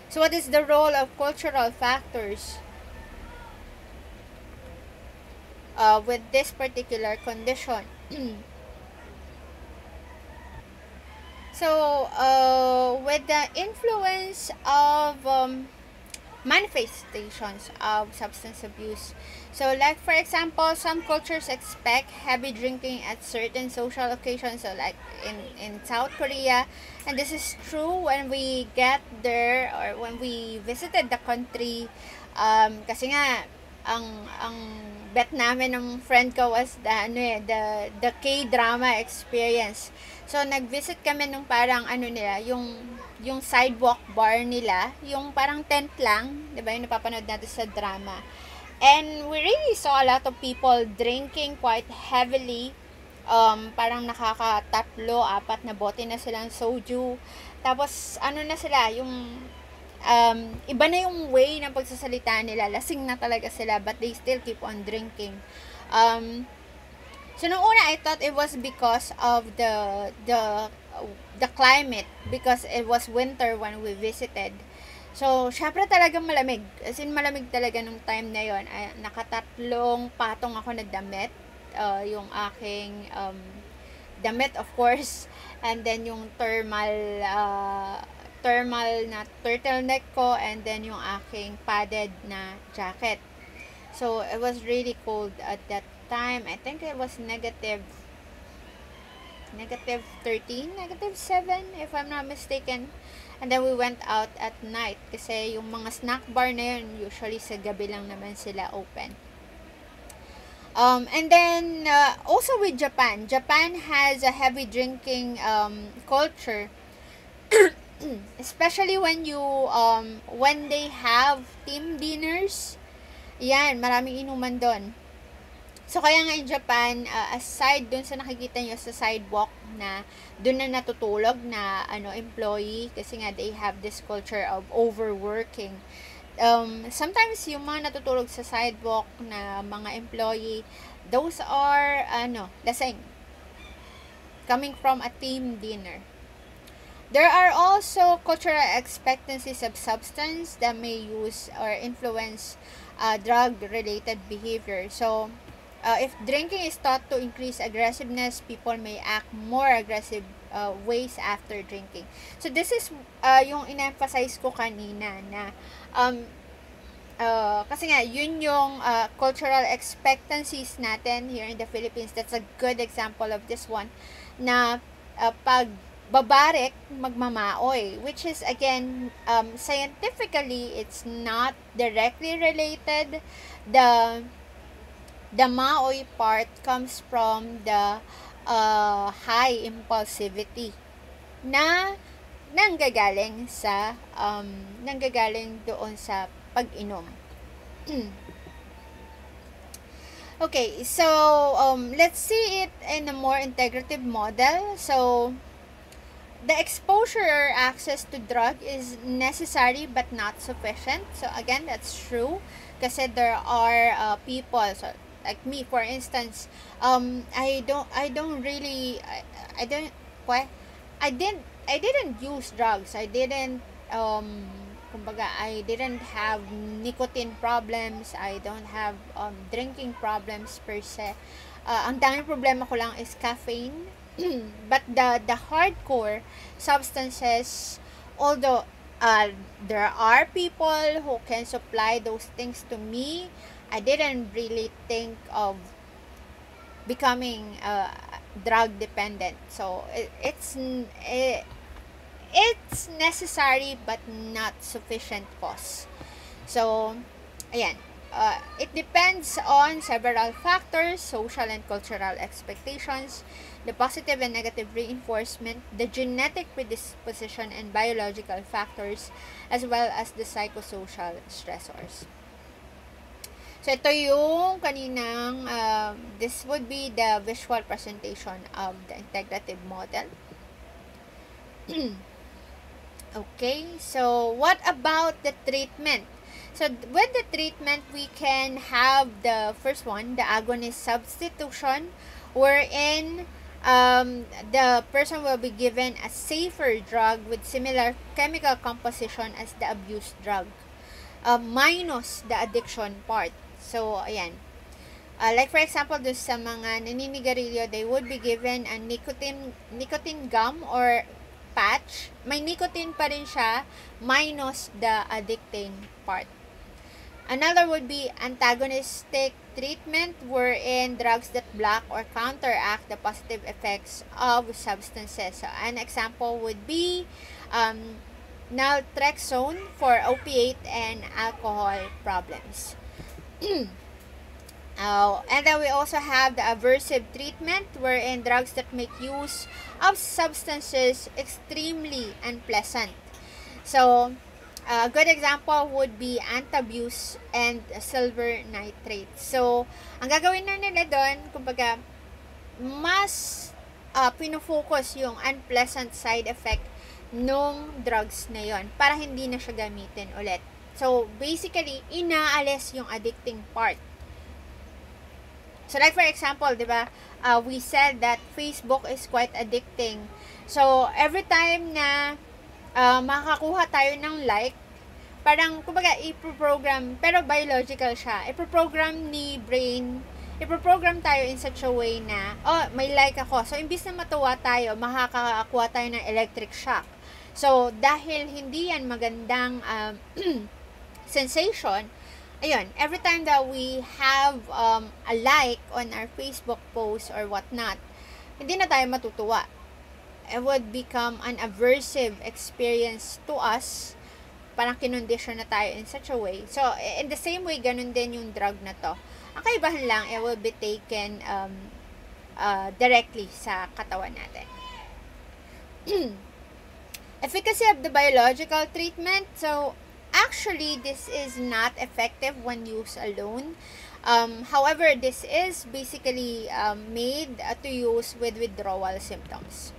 So what is the role of cultural factors with this particular condition? So, with the influence of manifestations of substance abuse, so like for example, some cultures expect heavy drinking at certain social occasions, so like in South Korea, and this is true when we get there or when we visited the country, kasi nga ang bet namin ng friend ko was the K-drama experience. So nag-visit kami nung parang nila, yung sidewalk bar nila, yung parang tent lang, 'di ba? Yung napapanood natin sa drama. And we really saw a lot of people drinking quite heavily. Parang nakaka-3, 4 na bote na silang soju. Tapos na sila, yung iba na yung way ng pagsasalita nila, lasing na talaga sila, but they still keep on drinking. So nung una, I thought it was because of the climate, because it was winter when we visited. So syempre talagang malamig, as in malamig talaga nung time na yon. Naka-3 patong ako na damit, yung aking damit of course, and then yung thermal na turtleneck ko, and then yung aking padded na jacket. So it was really cold at that time. I think it was negative 13, negative 7 if I'm not mistaken. And then we went out at night kasi yung mga snack bar na yun usually sa gabi lang naman sila open. And then also with Japan has a heavy drinking culture. Especially when they have team dinners, yan, maraming inuman doon. So kaya nga in Japan, aside dun sa nakikita nyo sa sidewalk na dun na natutulog na employee, kasi nga they have this culture of overworking. Sometimes yung mga natutulog sa sidewalk na mga employee, those are lasing, coming from a team dinner. There are also cultural expectancies of substance that may use or influence drug-related behavior. So, if drinking is thought to increase aggressiveness, people may act more aggressive ways after drinking. So, this is yung in-emphasize ko kanina na kasi nga, yun yung cultural expectancies natin here in the Philippines. That's a good example of this one, na pag babarik, magmamaoy, which is again, scientifically, it's not directly related. The maoy part comes from the high impulsivity na nanggagaling doon sa pag-inom. Okay, so let's see it in a more integrative model. So the exposure or access to drug is necessary but not sufficient. So again, that's true. Kasi there are people, so like me for instance, I don't, what? I didn't use drugs. I didn't, kumbaga, I didn't have nicotine problems. I don't have drinking problems per se. Ang daming problema ko lang is caffeine. But the hardcore substances, although there are people who can supply those things to me, I didn't really think of becoming drug dependent. So it's necessary but not sufficient cause. So ayan, it depends on several factors: social and cultural expectations, the positive and negative reinforcement, the genetic predisposition and biological factors, as well as the psychosocial stressors. So, ito yung kaninang, this would be the visual presentation of the integrative model. Okay, so what about the treatment? So, with the treatment, we can have the first one, the agonist substitution, wherein the person will be given a safer drug with similar chemical composition as the abused drug, minus the addiction part. So, ayan. Like for example, doon sa mga naninigarilyo, they would be given a nicotine gum or patch. May nicotine pa rin siya, minus the addicting part. Another would be antagonistic treatment, wherein drugs that block or counteract the positive effects of substances. So, an example would be naltrexone for opiate and alcohol problems. And then we also have the aversive treatment, wherein drugs that make use of substances extremely unpleasant. So, a good example would be antabuse and silver nitrate. So, ang gagawin na nila doon, kumbaga, mas pinofocus yung unpleasant side effect nung drugs na yon para hindi na siya gamitin ulit. So, basically, inaalis yung addicting part. So, like for example, di ba, we said that Facebook is quite addicting. So, every time na makakuha tayo ng like, parang, kumbaga, iproprogram, pero biological siya. Iproprogram ni brain, iproprogram tayo in such a way na, oh, may like ako. So, imbis na matuwa tayo, makakakuha tayo ng electric shock. So, dahil hindi yan magandang sensation, ayun, every time that we have a like on our Facebook post or whatnot, hindi na tayo matutuwa. It would become an aversive experience to us. Parang kinondisyon na tayo in such a way. So, in the same way, ganun din yung drug na to. Ang kaibahan lang, it will be taken directly sa katawan natin. Efficacy of the biological treatment. So, actually, this is not effective when used alone. However, this is basically made to use with withdrawal symptoms.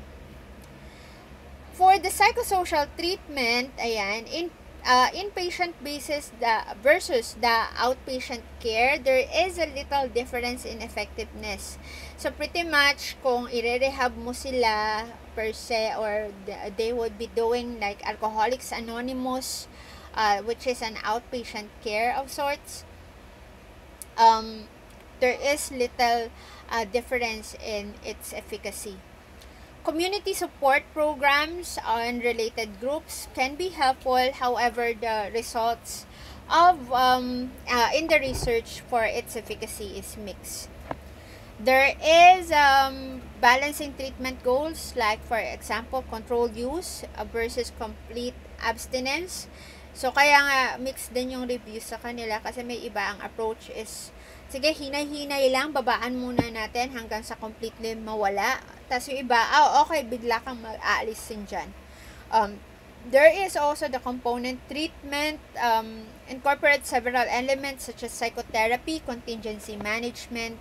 For the psychosocial treatment, ayan, inpatient basis versus the outpatient care, there is a little difference in effectiveness. So, pretty much, kung i-rehab mo sila per se, or they would be doing like Alcoholics Anonymous, which is an outpatient care of sorts, there is little difference in its efficacy. Community support programs and related groups can be helpful. However, the results of in the research for its efficacy is mixed. There is balancing treatment goals, like for example, controlled use versus complete abstinence. So, kaya nga, mixed din yung reviews sa kanila kasi may iba ang approach is, sige, hinay-hinay lang, babaan muna natin hanggang sa completely mawala. Tapos yung iba, okay, bigla kang mag-aalis din dyan. There is also the component treatment, incorporates several elements such as psychotherapy, contingency management.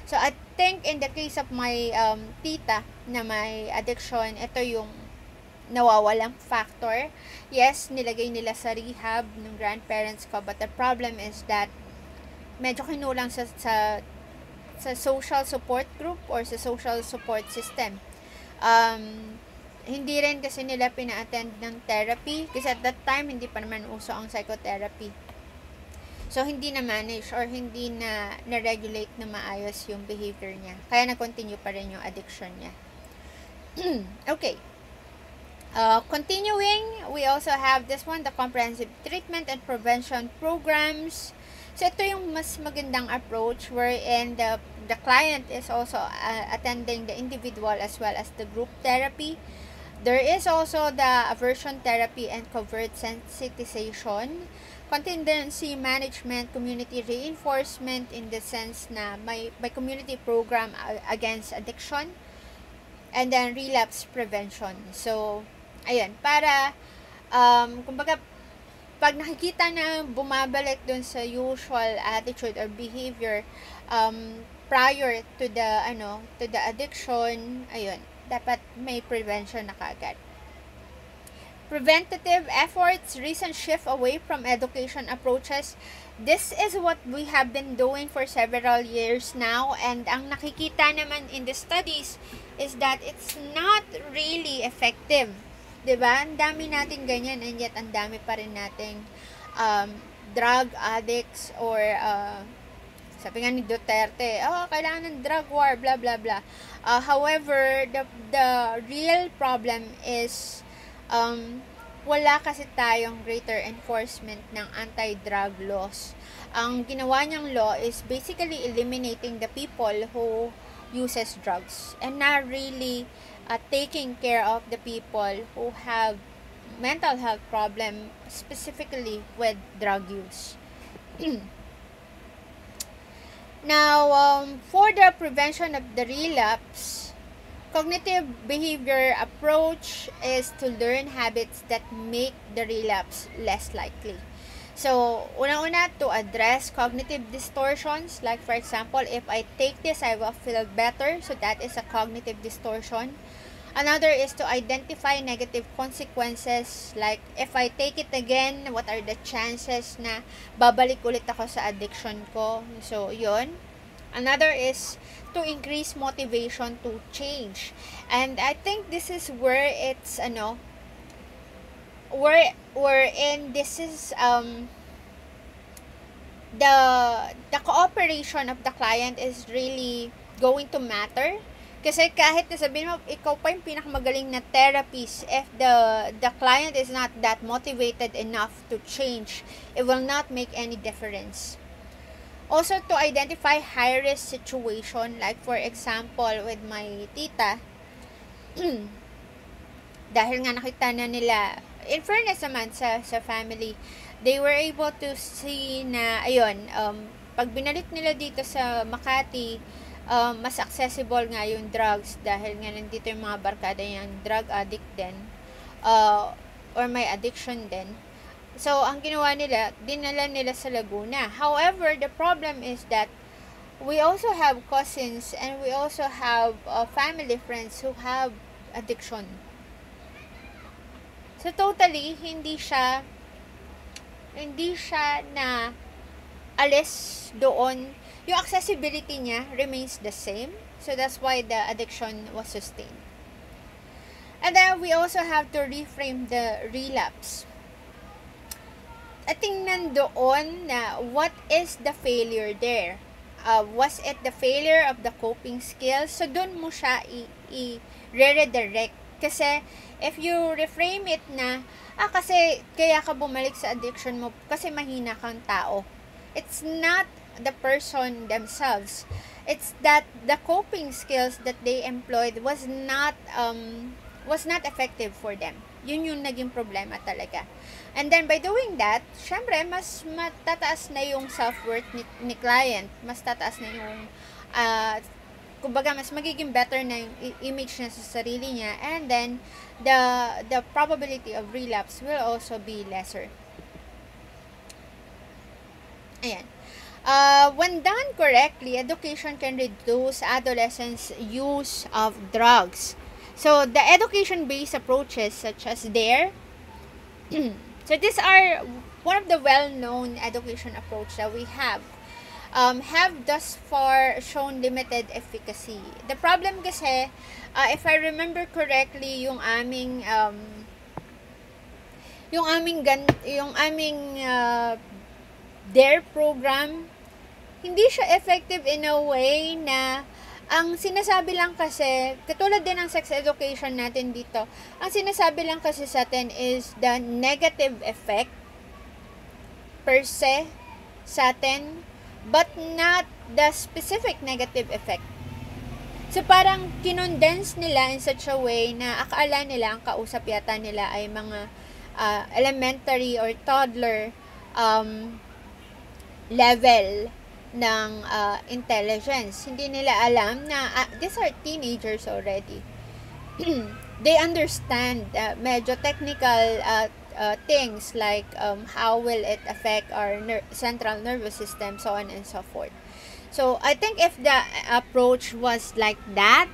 So, I think in the case of my tita na may addiction, ito yung nawawalang factor. Yes, nilagay nila sa rehab ng grandparents ko, but the problem is that medyo kinulang sa social support group or sa social support system. Hindi rin kasi nila pina-attend ng therapy kasi at that time hindi pa naman uso ang psychotherapy. So, hindi na-manage or hindi na-regulate na maayos yung behavior niya. Kaya na-continue pa rin yung addiction niya. Okay. Continuing, we also have this one, the comprehensive treatment and prevention programs. So, ito yung mas magandang approach wherein the client is also attending the individual as well as the group therapy. There is also the aversion therapy and covert sensitization, contingency management, community reinforcement in the sense na may community program against addiction, and then relapse prevention. So, ayun, para, kumbaga, pag nakikita na bumabalik dun sa usual attitude or behavior, prior to the addiction, ayun, dapat may prevention na kaagad. Preventative efforts, recent shift away from education approaches. This is what we have been doing for several years now, and ang nakikita naman in the studies is that it's not really effective. Diba? Ang dami natin ganyan, and yet ang dami pa rin nating drug addicts or sabi nga ni Duterte, kailangan ng drug war, blah blah blah. However, the real problem is wala kasi tayong greater enforcement ng anti-drug laws. Ang ginawa niyang law is basically eliminating the people who uses drugs and not really taking care of the people who have mental health problem, specifically with drug use. Now, for the prevention of the relapse, cognitive behavior approach is to learn habits that make the relapse less likely. So, una-una, to address cognitive distortions, like for example, if I take this, I will feel better. So, that is a cognitive distortion. Another is to identify negative consequences, like if I take it again, what are the chances na babalik ulit ako sa addiction ko? So, yun. Another is to increase motivation to change. And I think this is where it's, wherein this is, the cooperation of the client is really going to matter. Kasi kahit sabihin mo, ikaw pa yung pinakamagaling na therapist, if the client is not that motivated enough to change, it will not make any difference. Also, to identify high-risk situation, like for example, with my tita, dahil nga nakita na nila, in fairness naman sa family, they were able to see na, ayun, pag binalik nila dito sa Makati, mas accessible nga yung drugs dahil nga nandito yung mga barkada yung drug addict din or may addiction din. So, ang ginawa nila, dinala nila sa Laguna. However, the problem is that we also have cousins and we also have family friends who have addiction. So, totally, hindi siya na alis doon. Yung accessibility niya remains the same. So, that's why the addiction was sustained. And then, we also have to reframe the relapse. At tingnan doon na what is the failure there? Was it the failure of the coping skills? So, doon mo siya i-redirect. Kasi, if you reframe it na, kasi kaya ka bumalik sa addiction mo kasi mahina kang tao. It's not the person themselves. It's that the coping skills that they employed was not effective for them. Yun yung naging problema talaga. And then by doing that, syempre mas matataas na yung self-worth ni client, mas tataas na yung kumbaga mas magiging better na yung image niya sa sarili niya, and then the probability of relapse will also be lesser. Ayan. When done correctly, education can reduce adolescents' use of drugs. So, the education-based approaches such as DARE, so these are one of the well-known education approach that we have thus far shown limited efficacy. The problem kasi, if I remember correctly, yung aming DARE program, hindi siya effective in a way na ang sinasabi lang kasi, katulad din ng sex education natin dito, ang sinasabi lang kasi sa atin is the negative effect per se sa atin, but not the specific negative effect. So, parang kinondense nila in such a way na akala nila, ang kausap yata nila ay mga elementary or toddler level ng intelligence. Hindi nila alam na these are teenagers already. They understand medyo technical things like how will it affect our central nervous system, so on and so forth. So, I think if the approach was like that,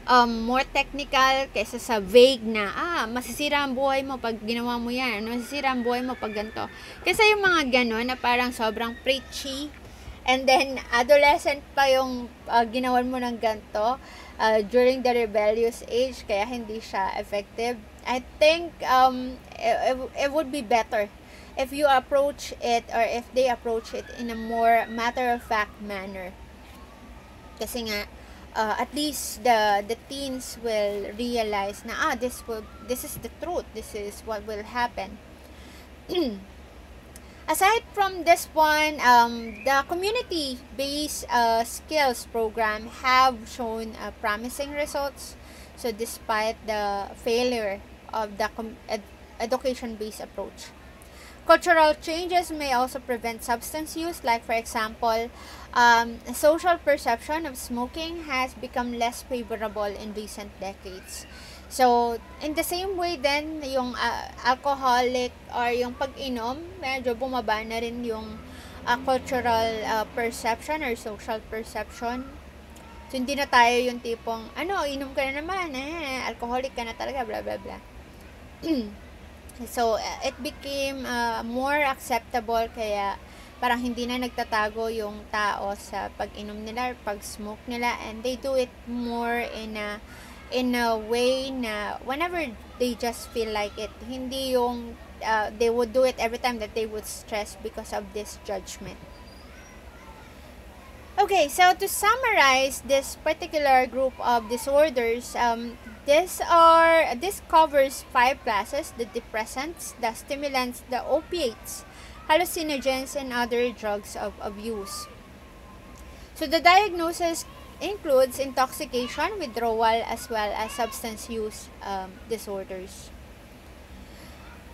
more technical kaysa sa vague na, masisira ang buhay mo pag ginawa mo yan, masisira ang buhay mo pag ganito. Kaysa yung mga ganon na parang sobrang preachy, and then adolescent pa yung ginawan mo ng ganito during the rebellious age, kaya hindi siya effective. I think it would be better if you approach it, or if they approach it in a more matter-of-fact manner. Kasi nga, at least the teens will realize na this is the truth, this is what will happen. Aside from this one, the community-based skills program have shown promising results. So despite the failure of the education-based approach, cultural changes may also prevent substance use. Like for example, social perception of smoking has become less favorable in recent decades. So, in the same way then, yung alcoholic or yung pag-inom, medyo bumaba na rin yung cultural perception or social perception. So, hindi na tayo yung tipong, inom ka na naman, alcoholic ka na talaga, blah, blah, blah. So, it became more acceptable, kaya parang hindi na nagtatago yung tao sa pag-inom nila or pag-smoke nila, and they do it more in a way na whenever they just feel like it. Hindi yung they would do it every time that they would stress because of this judgment. Okay, so to summarize this particular group of disorders, this covers 5 classes: the depressants, the stimulants, the opiates, hallucinogens, and other drugs of abuse. So the diagnosis includes intoxication, withdrawal, as well as substance use disorders.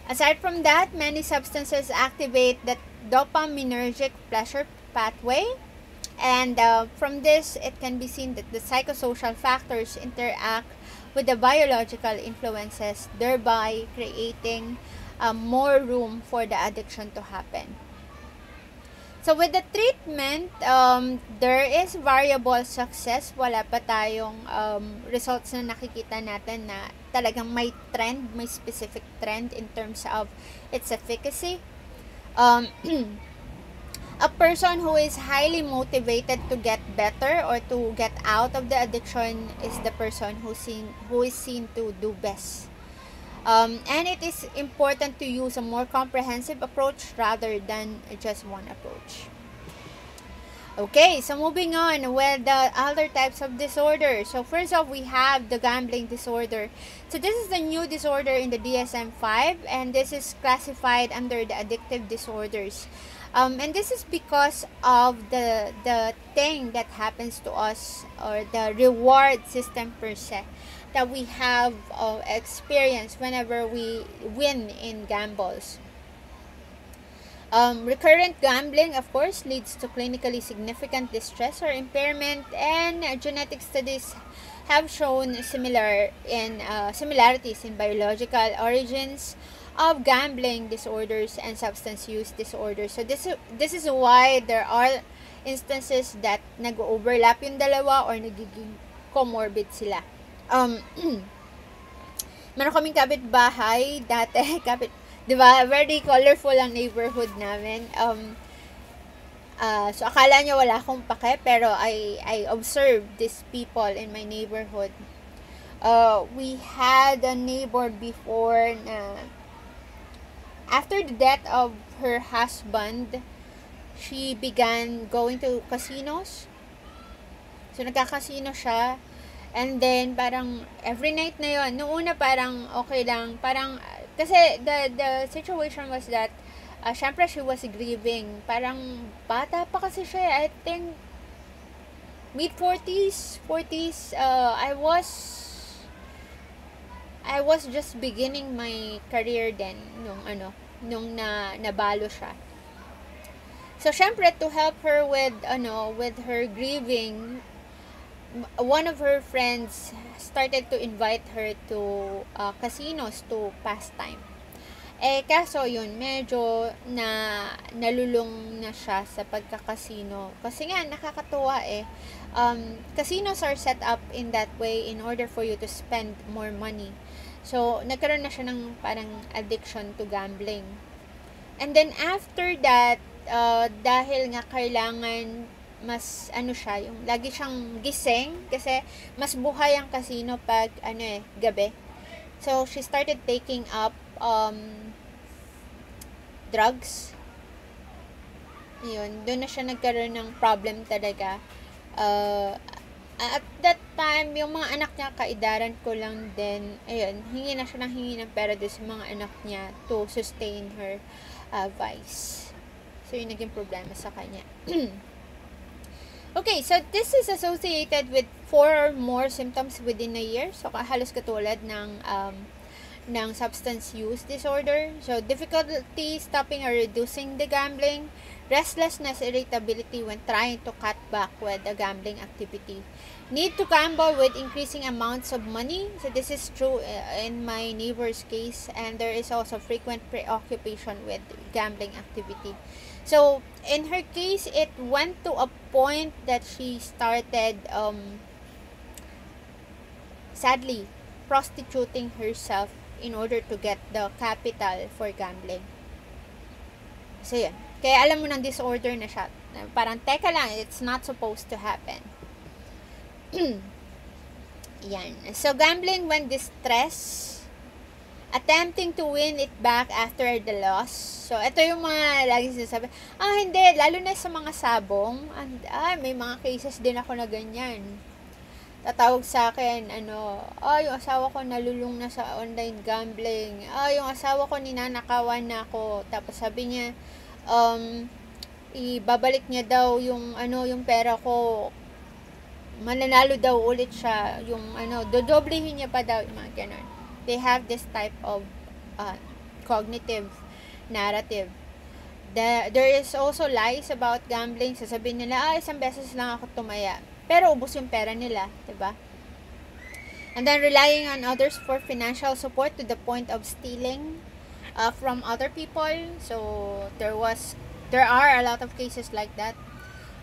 Aside from that, many substances activate the dopaminergic pleasure pathway, and from this, it can be seen that the psychosocial factors interact with the biological influences, thereby creating more room for the addiction to happen. So, with the treatment, there is variable success. Wala pa tayong results na nakikita natin na talagang may trend, may specific trend in terms of its efficacy. A person who is highly motivated to get better or to get out of the addiction is the person who is seen to do best. And it is important to use a more comprehensive approach rather than just one approach. Okay, so moving on with the other types of disorders. So first off, we have the gambling disorder. So this is the new disorder in the DSM-5, and this is classified under the addictive disorders. And this is because of the thing that happens to us, or the reward system per se, that we have experienced whenever we win in gambles. Recurrent gambling, of course, leads to clinically significant distress or impairment, and genetic studies have shown similarities in biological origins of gambling disorders and substance use disorders. So this is why there are instances that nag-overlap yung dalawa or nagiging comorbid sila. Meron kaming kapitbahay dati, diba? Very colorful ang neighborhood namin. So akala niya wala akong pake, pero I observed these people in my neighborhood. We had a neighbor before na after the death of her husband, she began going to casinos. So nagka-casino siya. And then, parang, every night na yon, noong una parang okay lang, parang, kasi the situation was that, syempre she was grieving, parang, bata pa kasi siya, I think, mid-40s, I was just beginning my career then, nung nabalo siya. So, syempre, to help her with her grieving, one of her friends started to invite her to casinos to pastime. Kaso yun, medyo nalulung na siya sa pagkakasino. Kasi nga, nakakatuwa casinos are set up in that way in order for you to spend more money. So, nagkaroon na siya ng parang addiction to gambling. And then, after that, dahil nga kailangan mas siya, yung lagi siyang gising kasi mas buhay ang casino pag gabi. So she started taking up drugs. Yun, doon na siya nagkaroon ng problem talaga. At that time, yung mga anak niya, kaidaran ko lang din, ayun, hingi ng pera doon sa mga anak niya to sustain her vice. So yun naging problema sa kanya. Okay, so this is associated with 4 or more symptoms within a year. So, halos katulad ng substance use disorder. So, difficulty stopping or reducing the gambling. Restlessness, irritability when trying to cut back with the gambling activity. Need to gamble with increasing amounts of money. So, this is true in my neighbor's case. And there is also frequent preoccupation with gambling activity. So, in her case, it went to a point that she started, sadly, prostituting herself in order to get the capital for gambling. So, yan. Kaya alam mo ng disorder na siya. Parang, teka lang, it's not supposed to happen. Yan. So, gambling when distressed, attempting to win it back after the loss. So, ito yung mga lagi sinasabi. Hindi. Lalo na sa mga sabong. May mga cases din ako na ganyan. Tatawag sa akin, yung asawa ko nalulung na sa online gambling. Yung asawa ko ninanakawan na ako. Tapos sabi niya, ibabalik niya daw yung pera ko. Mananalo daw ulit siya. Yung dodoblehin niya pa daw. Yung mga ganun. They have this type of cognitive narrative. There is also lies about gambling. Sasabihin nila, isang beses lang ako tumaya. Pero ubos yung pera nila, diba? And then relying on others for financial support to the point of stealing from other people. So there are a lot of cases like that.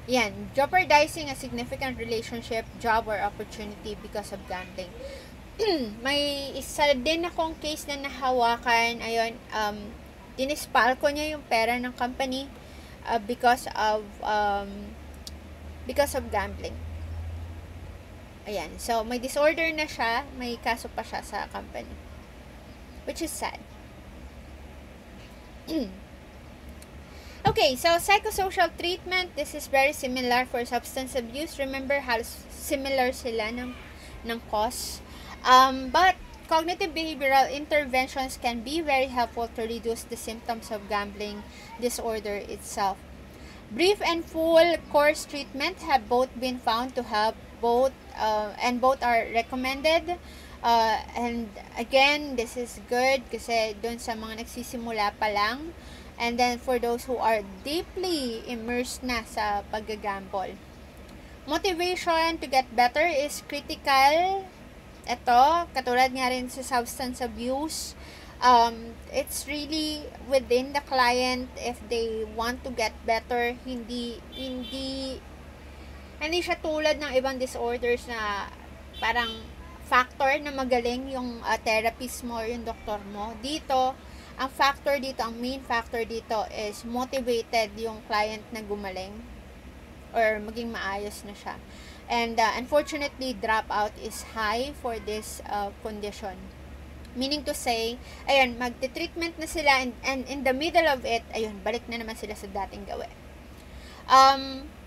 Yan, jeopardizing a significant relationship, job, or opportunity because of gambling. May isa din akong case na nahawakan, ayun, dinispal ko niya yung pera ng company because of gambling. Ayan, so may disorder na siya, may kaso pa siya sa company, which is sad. Okay, so psychosocial treatment, this is very similar for substance abuse. Remember how similar sila ng cause. But cognitive behavioral interventions can be very helpful to reduce the symptoms of gambling disorder itself. Brief and full course treatment have both been found to help and both are recommended. And again, this is good kasi doon sa mga nagsisimula pa lang, And then for those who are deeply immersed na sa paggagamble. Motivation to get better is critical. Ito, katulad nga rin sa substance abuse, it's really within the client if they want to get better. Hindi siya tulad ng ibang disorders na parang factor na magaling yung therapist mo or yung doktor mo. Dito, ang main factor dito is motivated yung client na gumaling or maging maayos na siya. And unfortunately, dropout is high for this condition. Meaning to say, ayun, magte-treatment na sila and in the middle of it, ayun, balik na naman sila sa dating gawin.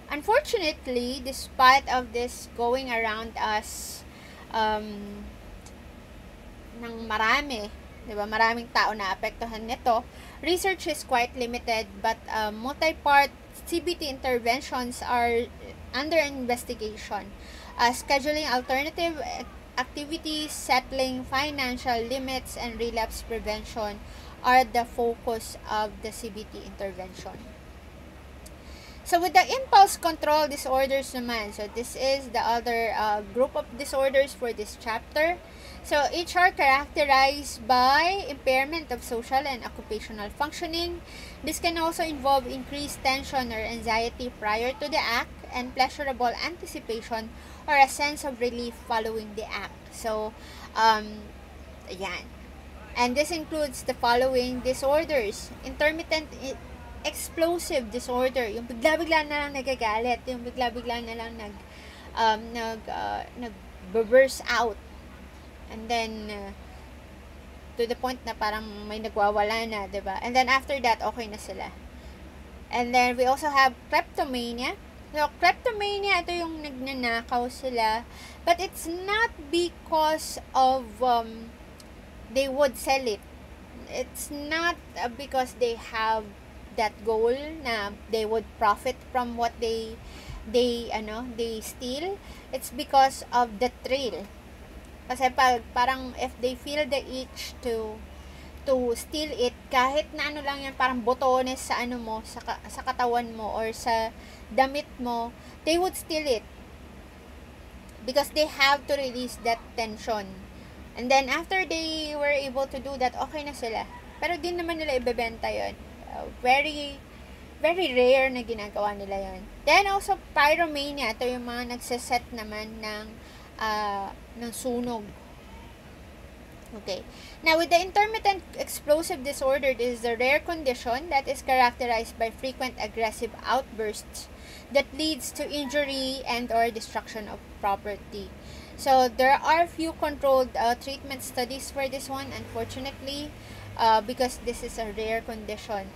Unfortunately, despite of this going around us, ng marami, diba? Maraming tao na apektuhan nito. Research is quite limited, but multi-part CBT interventions are under investigation. Scheduling alternative activities, settling financial limits, and relapse prevention are the focus of the CBT intervention. So with the impulse control disorders naman, so this is the other group of disorders for this chapter. So each are characterized by impairment of social and occupational functioning. This can also involve increased tension or anxiety prior to the act and pleasurable anticipation or a sense of relief following the act. So, ayan. And this includes the following disorders: intermittent explosive disorder, yung bigla-bigla na lang nagagalit, yung bigla-bigla na lang nag-burst out. And then, to the point na parang may nagwawala na, diba? And then, after that, okay na sila. And then, we also have kleptomania. So, kleptomania, ito yung nagnanakaw sila. But it's not because of they would sell it. It's not because they have that goal na they would profit from what they steal. It's because of the thrill. Kasi parang if they feel the itch to steal it, kahit na ano lang yan, parang botones sa ano mo, sa katawan mo or sa damit mo, they would steal it because they have to release that tension. And then after they were able to do that, okay na sila. Pero din naman nila ibebenta yun. Very very rare na ginagawa nila yon. Then also pyromania, ito yung mga nagseset naman ng sunog. Okay. Now with the intermittent explosive disorder, this is a rare condition that is characterized by frequent aggressive outbursts that leads to injury and or destruction of property. So there are few controlled treatment studies for this one, unfortunately, because this is a rare condition.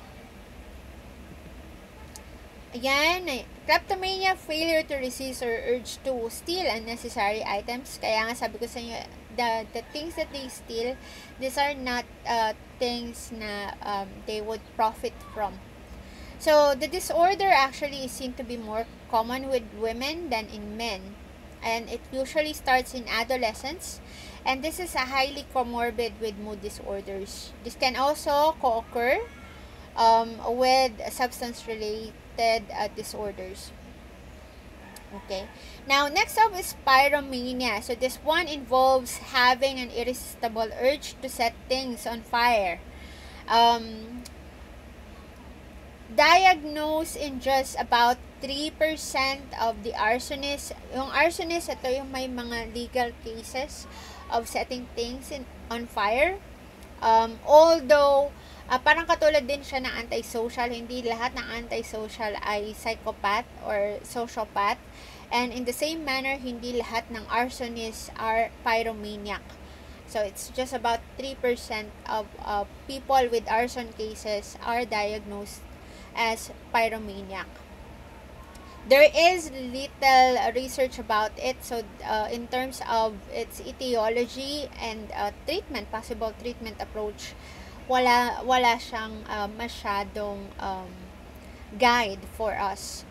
Ayan, kleptomania, failure to resist or urge to steal unnecessary items. Kaya nga sabi ko sa inyo, the things that they steal, these are not things na they would profit from. So, the disorder actually is seen to be more common with women than in men. And it usually starts in adolescence. And this is a highly comorbid with mood disorders. This can also co-occur with substance-related disorders. Okay. Now, next up is pyromania. So, this one involves having an irresistible urge to set things on fire. Diagnosed in just about 3% of the arsonists. Yung arsonist, ito yung may mga legal cases of setting things on fire. Although, parang katulad din siya ng antisocial. Hindi lahat ng antisocial ay psychopath or sociopath. And in the same manner, hindi lahat ng arsonists are pyromaniac. So, it's just about 3% of people with arson cases are diagnosed as pyromaniac. There is little research about it. So, in terms of its etiology and treatment, possible treatment approach, wala siyang masyadong guide for us.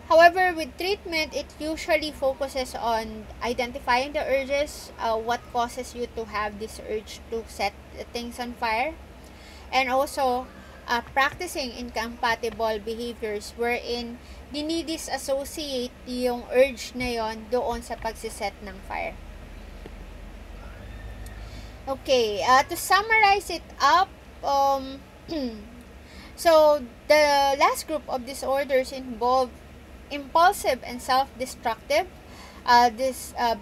However, with treatment, it usually focuses on identifying the urges, what causes you to have this urge to set things on fire, and also practicing incompatible behaviors wherein dinidisassociate yung urge na yon doon sa pagsiset ng fire. Okay, to summarize it up, so the last group of disorders involve impulsive and self-destructive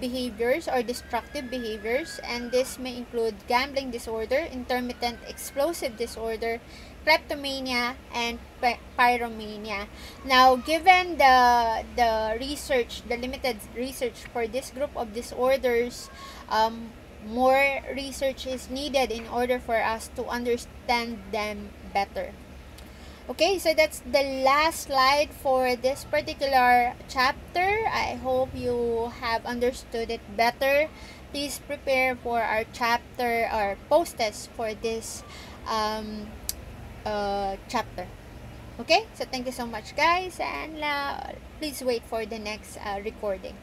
behaviors or destructive behaviors, and this may include gambling disorder, intermittent explosive disorder, kleptomania, and pyromania. Now, given the research, the limited research for this group of disorders, more research is needed in order for us to understand them better. Okay, so that's the last slide for this particular chapter. I hope you have understood it better. Please prepare for our chapter or post-test for this chapter. Okay, so thank you so much, guys, and please wait for the next recording.